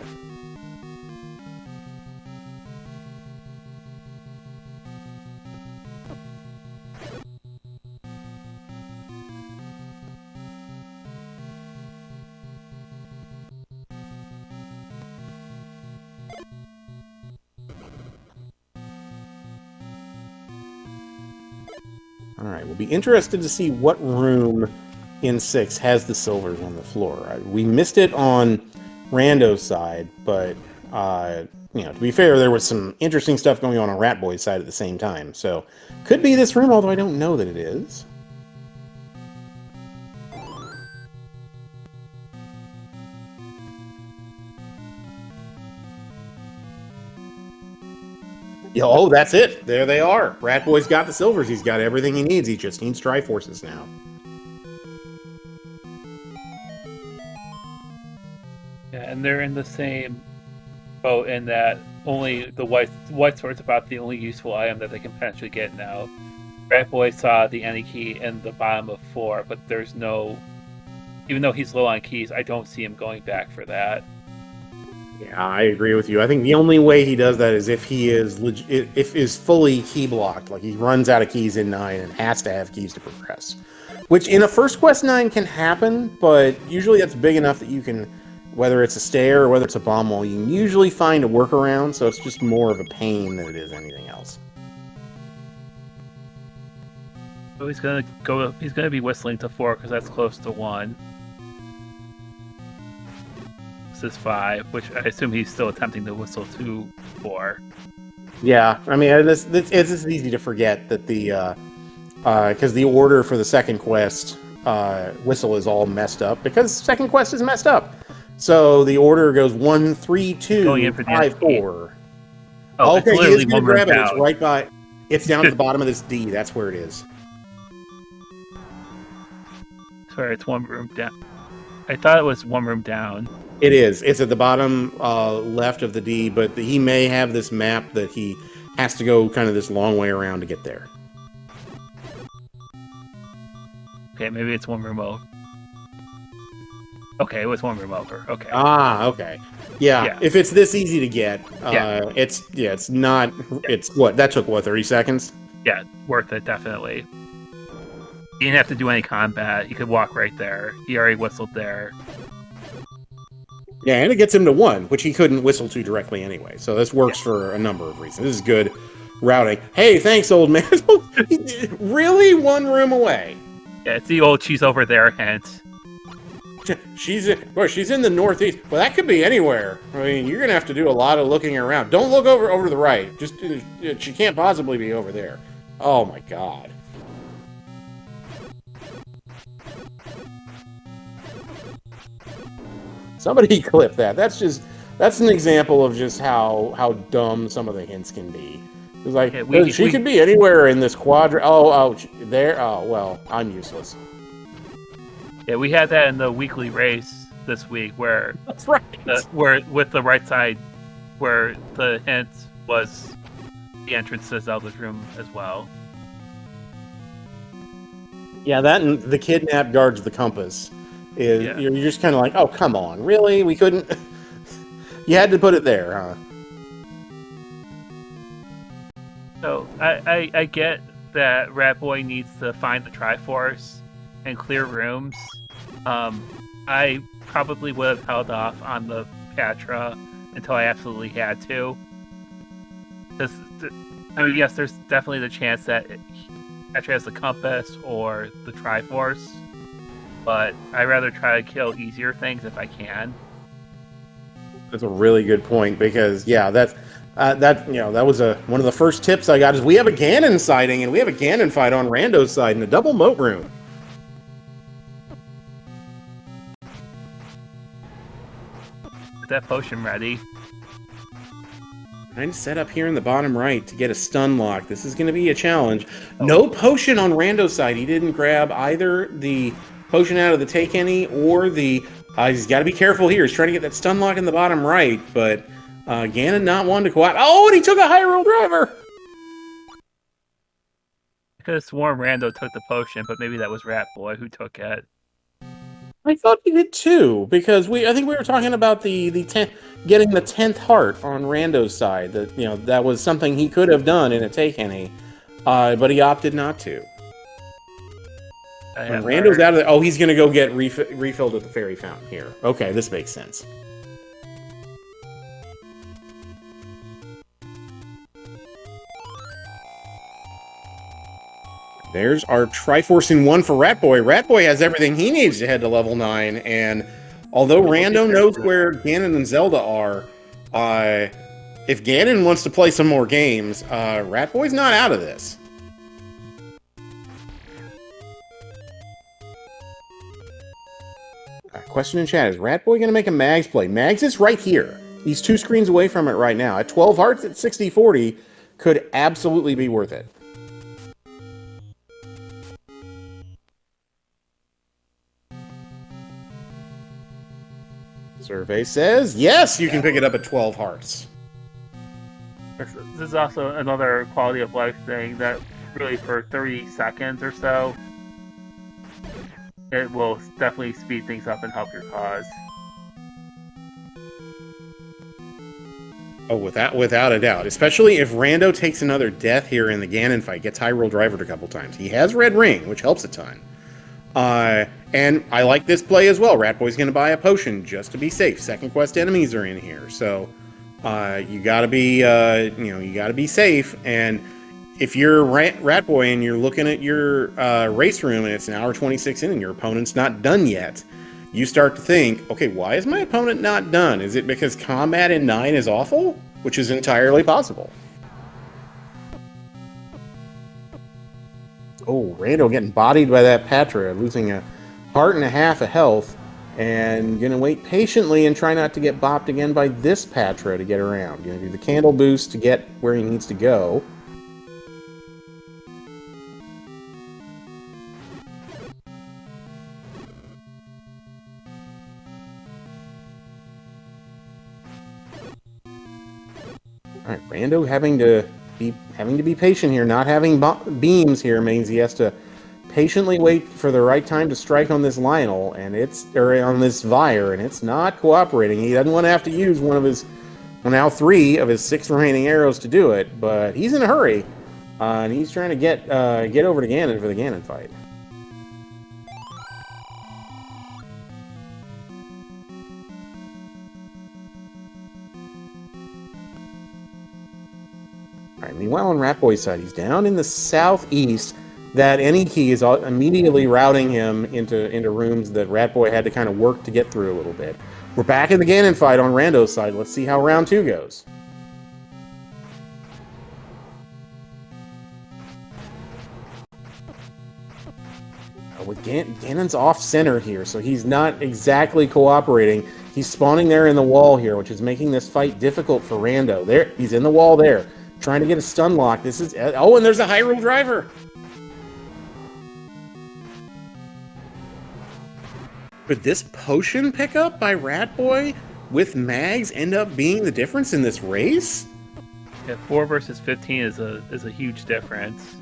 Alright, we'll be interested to see what room in 6 has the silvers on the floor. We missed it on Rando's side, but, to be fair, there was some interesting stuff going on Ratboy's side at the same time. So, could be this room, although I don't know that it is. Oh, that's it. There they are. Ratboy's got the silvers. He's got everything he needs. He just needs Triforces now. Yeah, and they're in the same boat in that only the white sword's about the only useful item that they can potentially get now. Ratboy saw the any key in the bottom of 4, but there's no... Even though he's low on keys, I don't see him going back for that. Yeah, I agree with you. I think the only way he does that is if he is fully key blocked, like he runs out of keys in 9 and has to have keys to progress. Which in a first quest 9 can happen, but usually that's big enough that you can, whether it's a stair or whether it's a bomb wall, you can usually find a workaround, so it's just more of a pain than it is anything else. So he's gonna be whistling to 4 because that's close to 1. Is 5, which I assume he's still attempting to whistle to 4. Yeah, I mean, it's easy to forget that the because the order for the second quest whistle is all messed up because second quest is messed up. So the order goes 1, 3, 2, 5, 4. Oh, okay, it's he is literally gonna one room grab it. down. It's right by. It's down at the bottom of this D. That's where it is. Sorry, it's one room down. I thought it was one room down. It is. It's at the bottom left of the D, but he may have this map that he has to go kind of this long way around to get there. Okay, maybe it's one room over. Okay, it was one room over. Okay. Ah, okay. Yeah, if it's this easy to get, it's not. It's what that took. What 30 seconds? Yeah, worth it definitely. He didn't have to do any combat. He could walk right there. He already whistled there. Yeah, and it gets him to 1, which he couldn't whistle to directly anyway. So this works for a number of reasons. This is good routing. Hey, thanks, old man. Really? 1 room away. Yeah, it's the old she's over there hint. She's in the northeast. Well, that could be anywhere. I mean, you're gonna have to do a lot of looking around. Don't look over to the right. Just she can't possibly be over there. Oh my god. Somebody clip that. That's an example of just how dumb some of the hints can be. It's like she could be anywhere in this quadrant. Oh, there. Oh, well, I'm useless. Yeah, we had that in the weekly race this week, where that's right. Where with the right side, where the hint was the entrance to Zelda's room as well. Yeah, that and the kidnap guards the compass. Yeah. You're just kind of like, oh, come on, really? We couldn't. You had to put it there, huh? So I get that Ratboy needs to find the Triforce and clear rooms. I probably would have held off on the Patra until I absolutely had to. I mean, yes, there's definitely the chance that Patra has the compass or the Triforce, but I'd rather try to kill easier things if I can. That's a really good point because yeah, that was one of the first tips I got is we have a Ganon sighting and we have a Ganon fight on Rando's side in a double moat room. Get that potion ready. Trying to set up here in the bottom right to get a stun lock. This is going to be a challenge. No potion on Rando's side. He didn't grab either the potion out of the take any or the. He's got to be careful here. He's trying to get that stun lock in the bottom right, but Ganon not one to cooperate. Oh, and he took a Hyrule Driver. I could have sworn Rando took the potion, but maybe that was Ratboy who took it. I thought he did too, because I think we were talking about the getting the 10th heart on Rando's side. That was something he could have done in a take any, but he opted not to. And Rando's out of there. Oh, he's gonna go get refilled at the fairy fountain here. Okay, this makes sense. There's our Triforce in 1 for Ratboy. Ratboy has everything he needs to head to level 9, and although Rando knows where Ganon and Zelda are, if Ganon wants to play some more games, Ratboy's not out of this. Question in chat, is Ratboy going to make a Mags play? Mags is right here. He's 2 screens away from it right now. At 12 hearts at 60-40, could absolutely be worth it. Survey says, yes, you can pick it up at 12 hearts. This is also another quality of life thing that really for 30 seconds or so, it will definitely speed things up and help your cause. Oh, without a doubt. Especially if Rando takes another death here in the Ganon fight, gets Hyrule Drivered a couple times. He has Red Ring, which helps a ton. And I like this play as well. Ratboy's going to buy a potion just to be safe. Second quest enemies are in here, so you gotta be you gotta be safe. And if you're Ratboy and you're looking at your race room and it's an hour 26 in and your opponent's not done yet, you start to think, okay, why is my opponent not done? Is it because combat in 9 is awful? Which is entirely possible. Oh, Rando getting bodied by that Patra, losing a heart and a half of health, and gonna wait patiently and try not to get bopped again by this Patra to get around. Gonna do the candle boost to get where he needs to go. Alright, Rando having to be patient here. Not having beams here means he has to patiently wait for the right time to strike on this Lionel, or on this Vire, and it's not cooperating. He doesn't want to have to use one of his, well, now 3 of his 6 remaining arrows to do it, but he's in a hurry, and he's trying to get over to Ganon for the Ganon fight. Alright, meanwhile on Ratboy's side, he's down in the southeast. That any key is immediately routing him into rooms that Ratboy had to kind of work to get through a little bit. We're back in the Ganon fight on Rando's side. Let's see how round 2 goes. With Ganon's off-center here, so he's not exactly cooperating. He's spawning there in the wall here, which is making this fight difficult for Rando. There, he's in the wall there, trying to get a stun lock. This is... Oh, and there's a Hyrule Driver! Could this potion pickup by Ratboy with Mags end up being the difference in this race? Yeah, 4 versus 15 is a huge difference.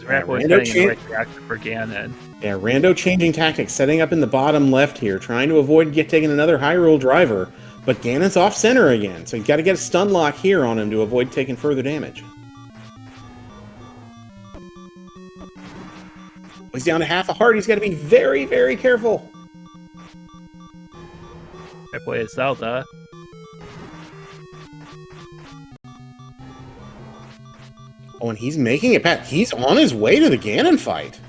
Ratboy's heading in the right direction for Ganon. Yeah, Rando changing tactics, setting up in the bottom left here, trying to avoid taking another Hyrule driver. But Ganon's off center again, so you got to get a stun lock here on him to avoid taking further damage. He's down to half a heart. He's got to be very, very careful. Ratboy is Zelda. Oh, and he's making it back. He's on his way to the Ganon fight.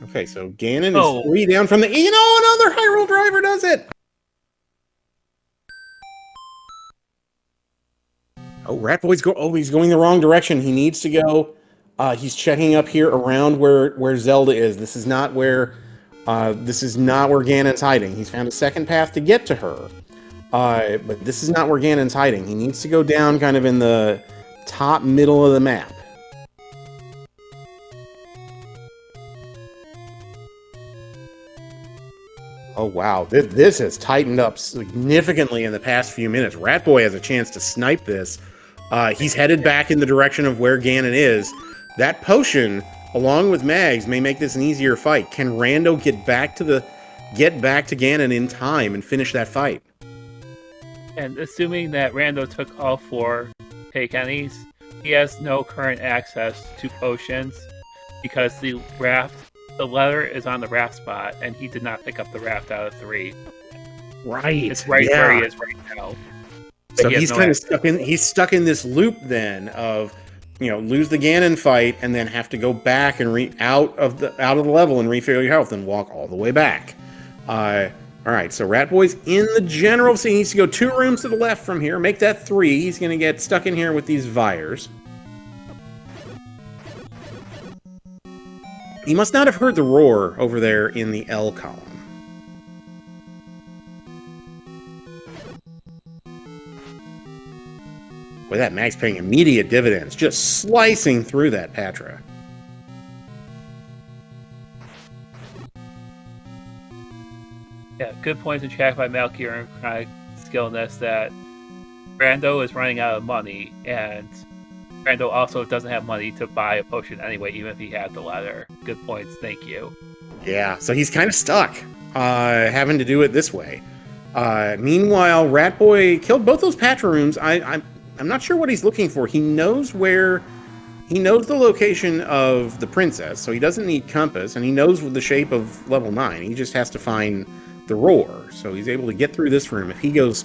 Okay, so Ganon is 3 down from the... another Hyrule driver does it! Oh, Ratboy's he's going the wrong direction. He needs to go... he's checking up here around where Zelda is. This is not where Ganon's hiding. He's found a second path to get to her. But this is not where Ganon's hiding. He needs to go down kind of in the top middle of the map. Oh, wow. This has tightened up significantly in the past few minutes. Ratboy has a chance to snipe this. He's headed back in the direction of where Ganon is. That potion, along with Mags, may make this an easier fight. Can Rando get back to Ganon in time and finish that fight? And assuming that Rando took all 4 Paykennies, he has no current access to potions because the letter is on the raft spot, and he did not pick up the raft out of 3. Right. It's right where he is right now. So he's kind of stuck in this loop then of, lose the Ganon fight and then have to go back and out of the level and refill your health and walk all the way back. All right, so Ratboy's in the general, so he needs to go 2 rooms to the left from here, make that 3. He's going to get stuck in here with these Vires. He must not have heard the roar over there in the L column. Boy, that Mag's paying immediate dividends, just slicing through that Patra. Yeah, good points in chat by Malkier and Chronic Skillness that Rando is running out of money, and Rando also doesn't have money to buy a potion anyway, even if he had the letter. Good points, thank you. Yeah, so he's kind of stuck, having to do it this way. Meanwhile, Ratboy killed both those Patra rooms. I'm not sure what he's looking for. He knows the location of the princess, so he doesn't need compass, and he knows the shape of level 9. He just has to find the roar, so he's able to get through this room. If he goes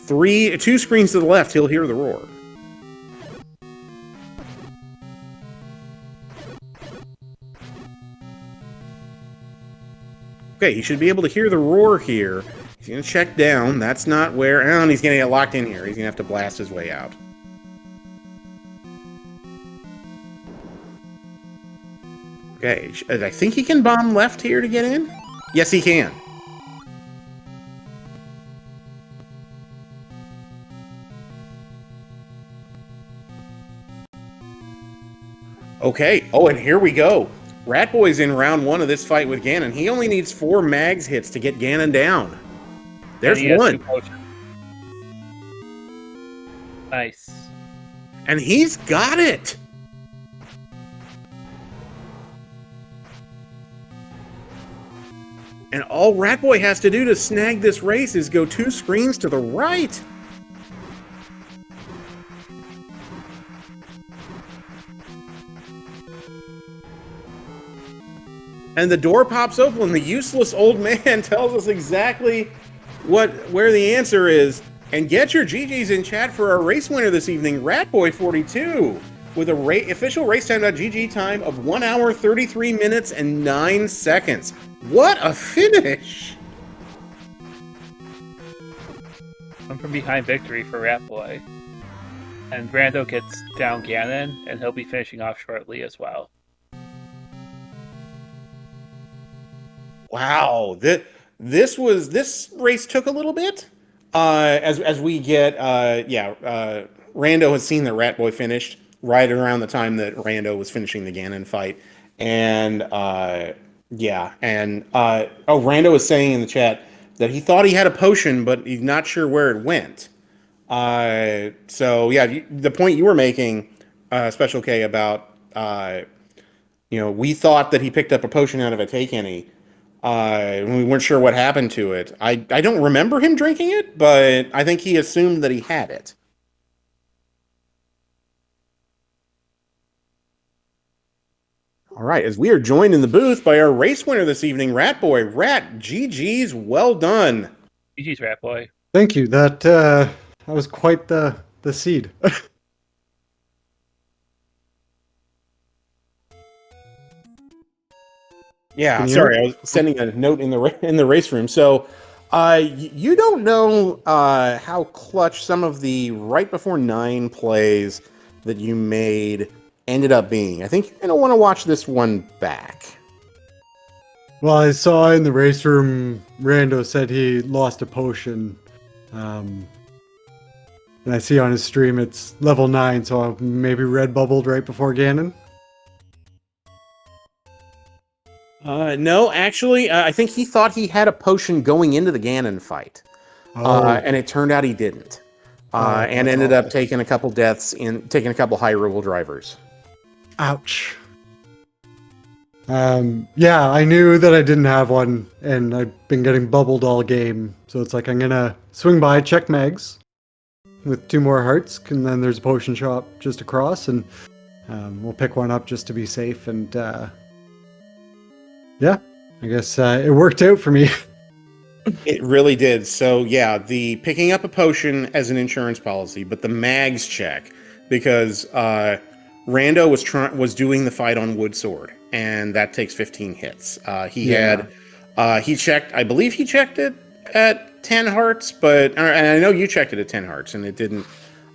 2 screens to the left, he'll hear the roar. Okay, he should be able to hear the roar here. He's going to check down. That's not where... And he's going to get locked in here. He's going to have to blast his way out. Okay, I think he can bomb left here to get in? Yes, he can. Okay, oh, and here we go. Ratboy's in round 1 of this fight with Ganon. He only needs 4 Mags hits to get Ganon down. There's 1. Nice. And he's got it! And all Ratboy has to do to snag this race is go 2 screens to the right. And the door pops open, and the useless old man tells us exactly where the answer is. And get your GGs in chat for our race winner this evening, Ratboy42, with a official racetime.gg time of 1 hour, 33 minutes, and 9 seconds. What a finish! Come from behind victory for Ratboy. And Rando gets down Ganon, and he'll be finishing off shortly as well. Wow, this race took a little bit. As we get, Rando has seen that Ratboy finished right around the time that Rando was finishing the Ganon fight, and Rando is saying in the chat, that he thought he had a potion, but he's not sure where it went. So yeah, the point you were making, Special K, about we thought that he picked up a potion out of a take any. And we weren't sure what happened to it. I don't remember him drinking it, but I think he assumed that he had it. All right, as we are joined in the booth by our race winner this evening, Ratboy. Rat, GG's, well done. GG's, Ratboy. Thank you. That was quite the seed. Yeah, sorry, I was sending a note in the race room. So, you don't know how clutch some of the right before 9 plays that you made ended up being. I think you're going to want to watch this one back. Well, I saw in the race room, Rando said he lost a potion. And I see on his stream it's level 9, so maybe red bubbled right before Ganon. No, actually, I think he thought he had a potion going into the Ganon fight. And it turned out he didn't. And ended up taking a couple deaths taking a couple high-roll drivers. Ouch. Yeah, I knew that I didn't have one, and I've been getting bubbled all game. So it's like I'm gonna swing by, check Megs with 2 more hearts, and then there's a potion shop just across, and we'll pick one up just to be safe. And yeah, I guess it worked out for me. It really did. So yeah, the picking up a potion as an insurance policy, but the mags check, because Rando was doing the fight on Wood Sword, and that takes 15 hits. He checked, I believe he checked it at 10 hearts, and I know you checked it at 10 hearts, and it didn't.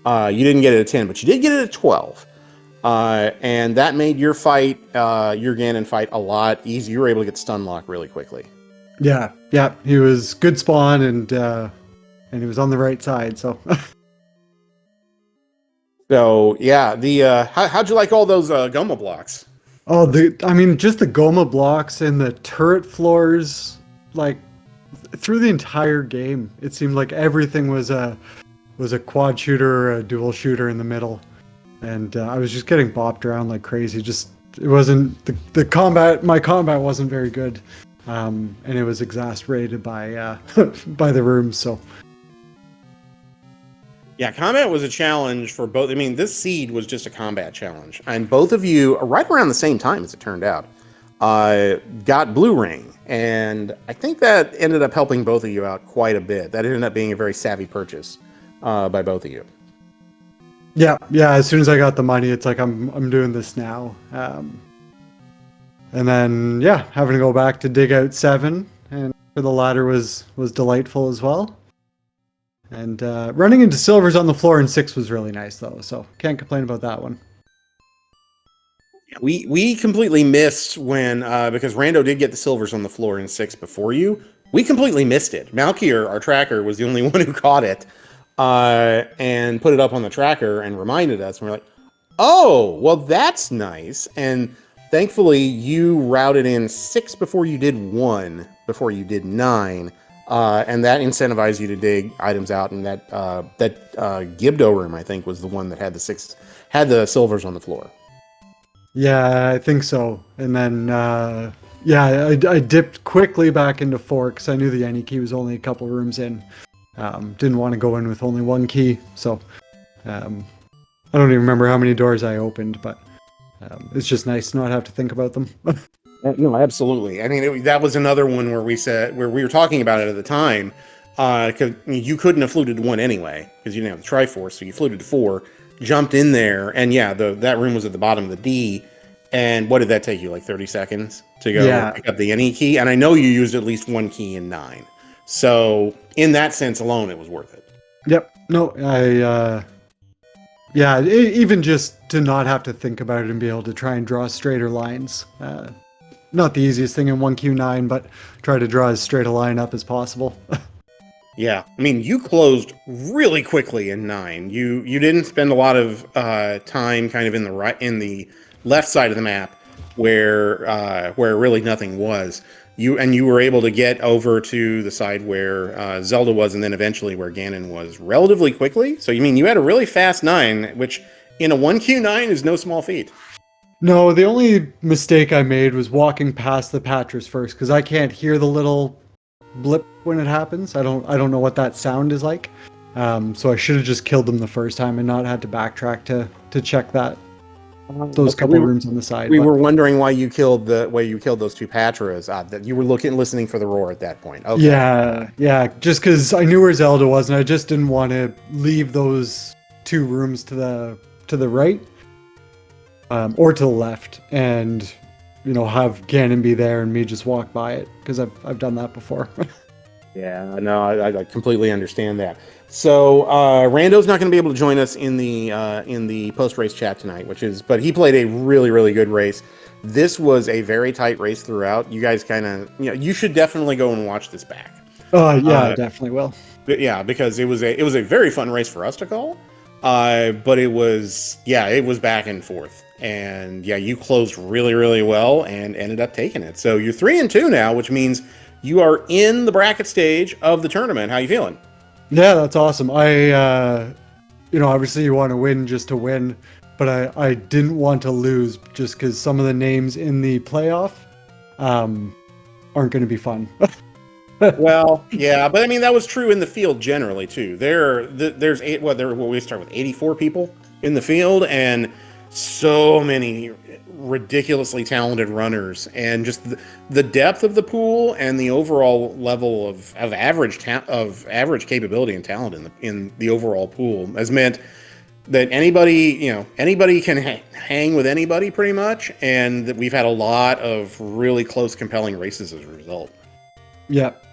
You didn't get it at 10, but you did get it at 12. And that made your fight, your Ganon fight, a lot easier. You were able to get stun lock really quickly. Yeah, he was good spawn, and he was on the right side, so. So yeah, how'd you like all those Goma blocks? Oh, just the Goma blocks and the turret floors, like through the entire game, it seemed like everything was a quad shooter or a dual shooter in the middle, and I was just getting bopped around like crazy. It wasn't the combat. My combat wasn't very good, and it was exacerbated by by the rooms. So. Yeah, combat was a challenge for both. I mean, this seed was just a combat challenge. And both of you, right around the same time as it turned out, got Blue Ring. And I think that ended up helping both of you out quite a bit. That ended up being a very savvy purchase by both of you. Yeah. As soon as I got the money, it's like, I'm doing this now. And then, having to go back to dig out 7 and for the ladder was delightful as well. And running into silvers on the floor in 6 was really nice, though, so can't complain about that one. We completely missed when, because Rando did get the silvers on the floor in 6 before you, we completely missed it. Malkier, our tracker, was the only one who caught it and put it up on the tracker and reminded us. And we're like, oh, well, that's nice. And thankfully, you routed in 6 before you did 1, before you did 9. And that incentivized you to dig items out, and that Gibdo room, I think, was the one that had the silvers on the floor. Yeah, I think so. And then I dipped quickly back into 4 because I knew the any key was only a couple rooms in. Didn't want to go in with only 1 key, so I don't even remember how many doors I opened, but it's just nice to not have to think about them. No, absolutely. I mean, that was another one where we were talking about it at the time, because you couldn't have fluted 1 anyway, because you didn't have the Triforce, so you fluted 4, jumped in there, and that room was at the bottom of the D, and what did that take you, like 30 seconds to go pick up the any key? And I know you used at least 1 key in 9, so in that sense alone, it was worth it. Yep. No, even just to not have to think about it and be able to try and draw straighter lines. Not the easiest thing in 1Q9, but try to draw as straight a line up as possible. Yeah, I mean, you closed really quickly in 9. You didn't spend a lot of time kind of in the left side of the map where really nothing was. you were able to get over to the side where Zelda was, and then eventually where Ganon was relatively quickly. So you mean you had a really fast 9, which in a 1Q9 is no small feat. No, the only mistake I made was walking past the Patras first, because I can't hear the little blip when it happens. I don't know what that sound is like. So I should have just killed them the first time and not had to backtrack to check that those couple rooms on the side. We were wondering why you killed those 2 Patras. That you were listening for the roar at that point. Okay. Yeah, just because I knew where Zelda was, and I just didn't want to leave those 2 rooms to the right. Or to the left, and have Ganon be there and me just walk by it, because I've done that before. Yeah, no, I completely understand that. So Rando's not going to be able to join us in the post race chat tonight, but he played a really, really good race. This was a very tight race throughout. You guys kind of you should definitely go and watch this back. I definitely will. Yeah, because it was a very fun race for us to call. But it was back and forth. And yeah, you closed really, really well and ended up taking it. So you're 3-2 now, which means you are in the bracket stage of the tournament. How you feeling? Yeah, that's awesome. I, obviously you want to win just to win, but I didn't want to lose just because some of the names in the playoff aren't going to be fun. Well, yeah, but I mean that was true in the field generally too. We start with 84 people in the field, and so many ridiculously talented runners, and just the depth of the pool and the overall level of average capability and talent in the overall pool has meant that anybody can hang with anybody pretty much, and that we've had a lot of really close, compelling races as a result. Yep.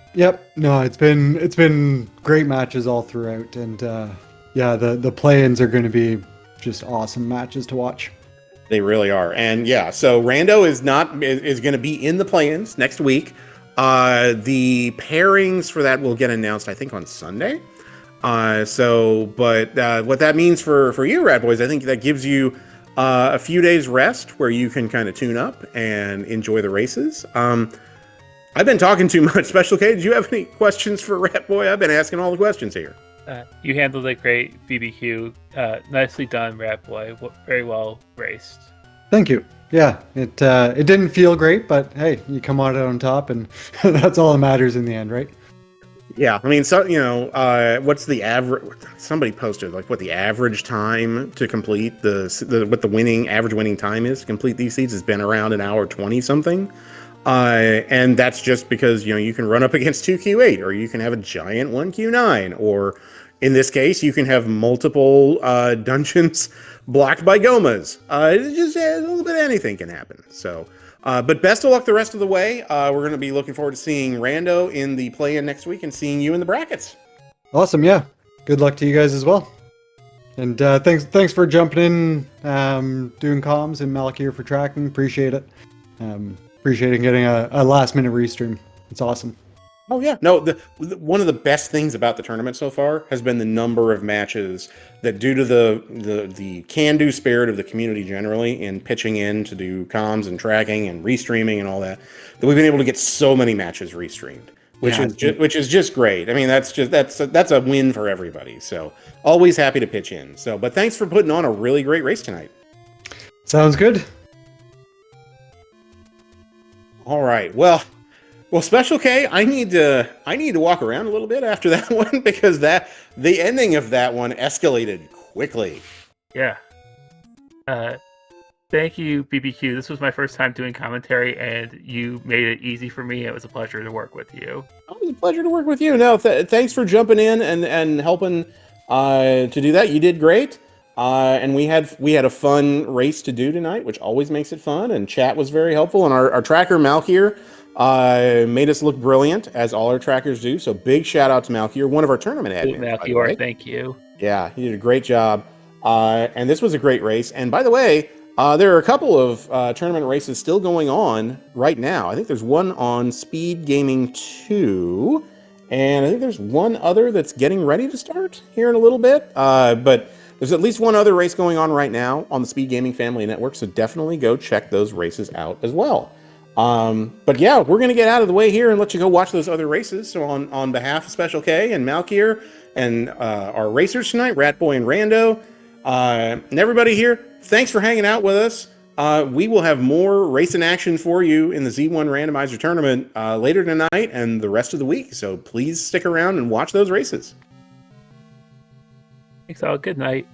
No, it's been great matches all throughout, and the play-ins are going to be just awesome matches to watch. They really are. And yeah, so Rando is going to be in the play-ins next week. The pairings for that will get announced, I think, on Sunday. But what that means for you, Rat Boys, I think that gives you a few days rest where you can kind of tune up and enjoy the races. I've been talking too much. Special K, did you have any questions for Rat Boy? I've been asking all the questions here. You handled it great, BBQ. Nicely done, Rat Boy. Very well raced. Thank you. Yeah, it didn't feel great, but hey, you come out on top, and that's all that matters in the end, right? Yeah, I mean, so what's the average? Somebody posted what the average time to complete what the average winning time is to complete these seats has been around an hour 20 something. And that's just because, you can run up against 2Q8, or you can have a giant 1Q9, or in this case, you can have multiple dungeons blocked by Gomas. It's just a little bit of anything can happen. So, but best of luck the rest of the way. We're going to be looking forward to seeing Rando in the play-in next week and seeing you in the brackets. Awesome. Yeah. Good luck to you guys as well. And thanks for jumping in, doing comms, and Malakir for tracking. Appreciate it. Appreciating getting a last-minute restream. It's awesome. Oh yeah, no. One of the best things about the tournament so far has been the number of matches that, due to the can-do spirit of the community generally in pitching in to do comms and tracking and restreaming and all that we've been able to get so many matches restreamed, which is just great. I mean, that's a win for everybody. So always happy to pitch in. So, but thanks for putting on a really great race tonight. Sounds good. All right. Well, Special K, I need to walk around a little bit after that one, because the ending of that one escalated quickly. Yeah. Thank you, BBQ. This was my first time doing commentary, and you made it easy for me. It was a pleasure to work with you. It was a pleasure to work with you. No, thanks for jumping in and helping to do that. You did great. And we had a fun race to do tonight, which always makes it fun. And chat was very helpful. And our tracker Malkir made us look brilliant, as all our trackers do. So big shout out to Malkir, one of our tournament admins. Malkir, thank you. Yeah, he did a great job. And this was a great race. And by the way, there are a couple of tournament races still going on right now. I think there's one on SpeedGaming 2, and I think there's one other that's getting ready to start here in a little bit. But there's at least one other race going on right now on the SpeedGaming Family Network, so definitely go check those races out as well. But yeah, we're going to get out of the way here and let you go watch those other races. So on behalf of Special K and Malkier and our racers tonight, Ratboy and Rando, and everybody here, thanks for hanging out with us. We will have more racing action for you in the Z1 Randomizer tournament later tonight and the rest of the week. So please stick around and watch those races. Thanks all. Good night.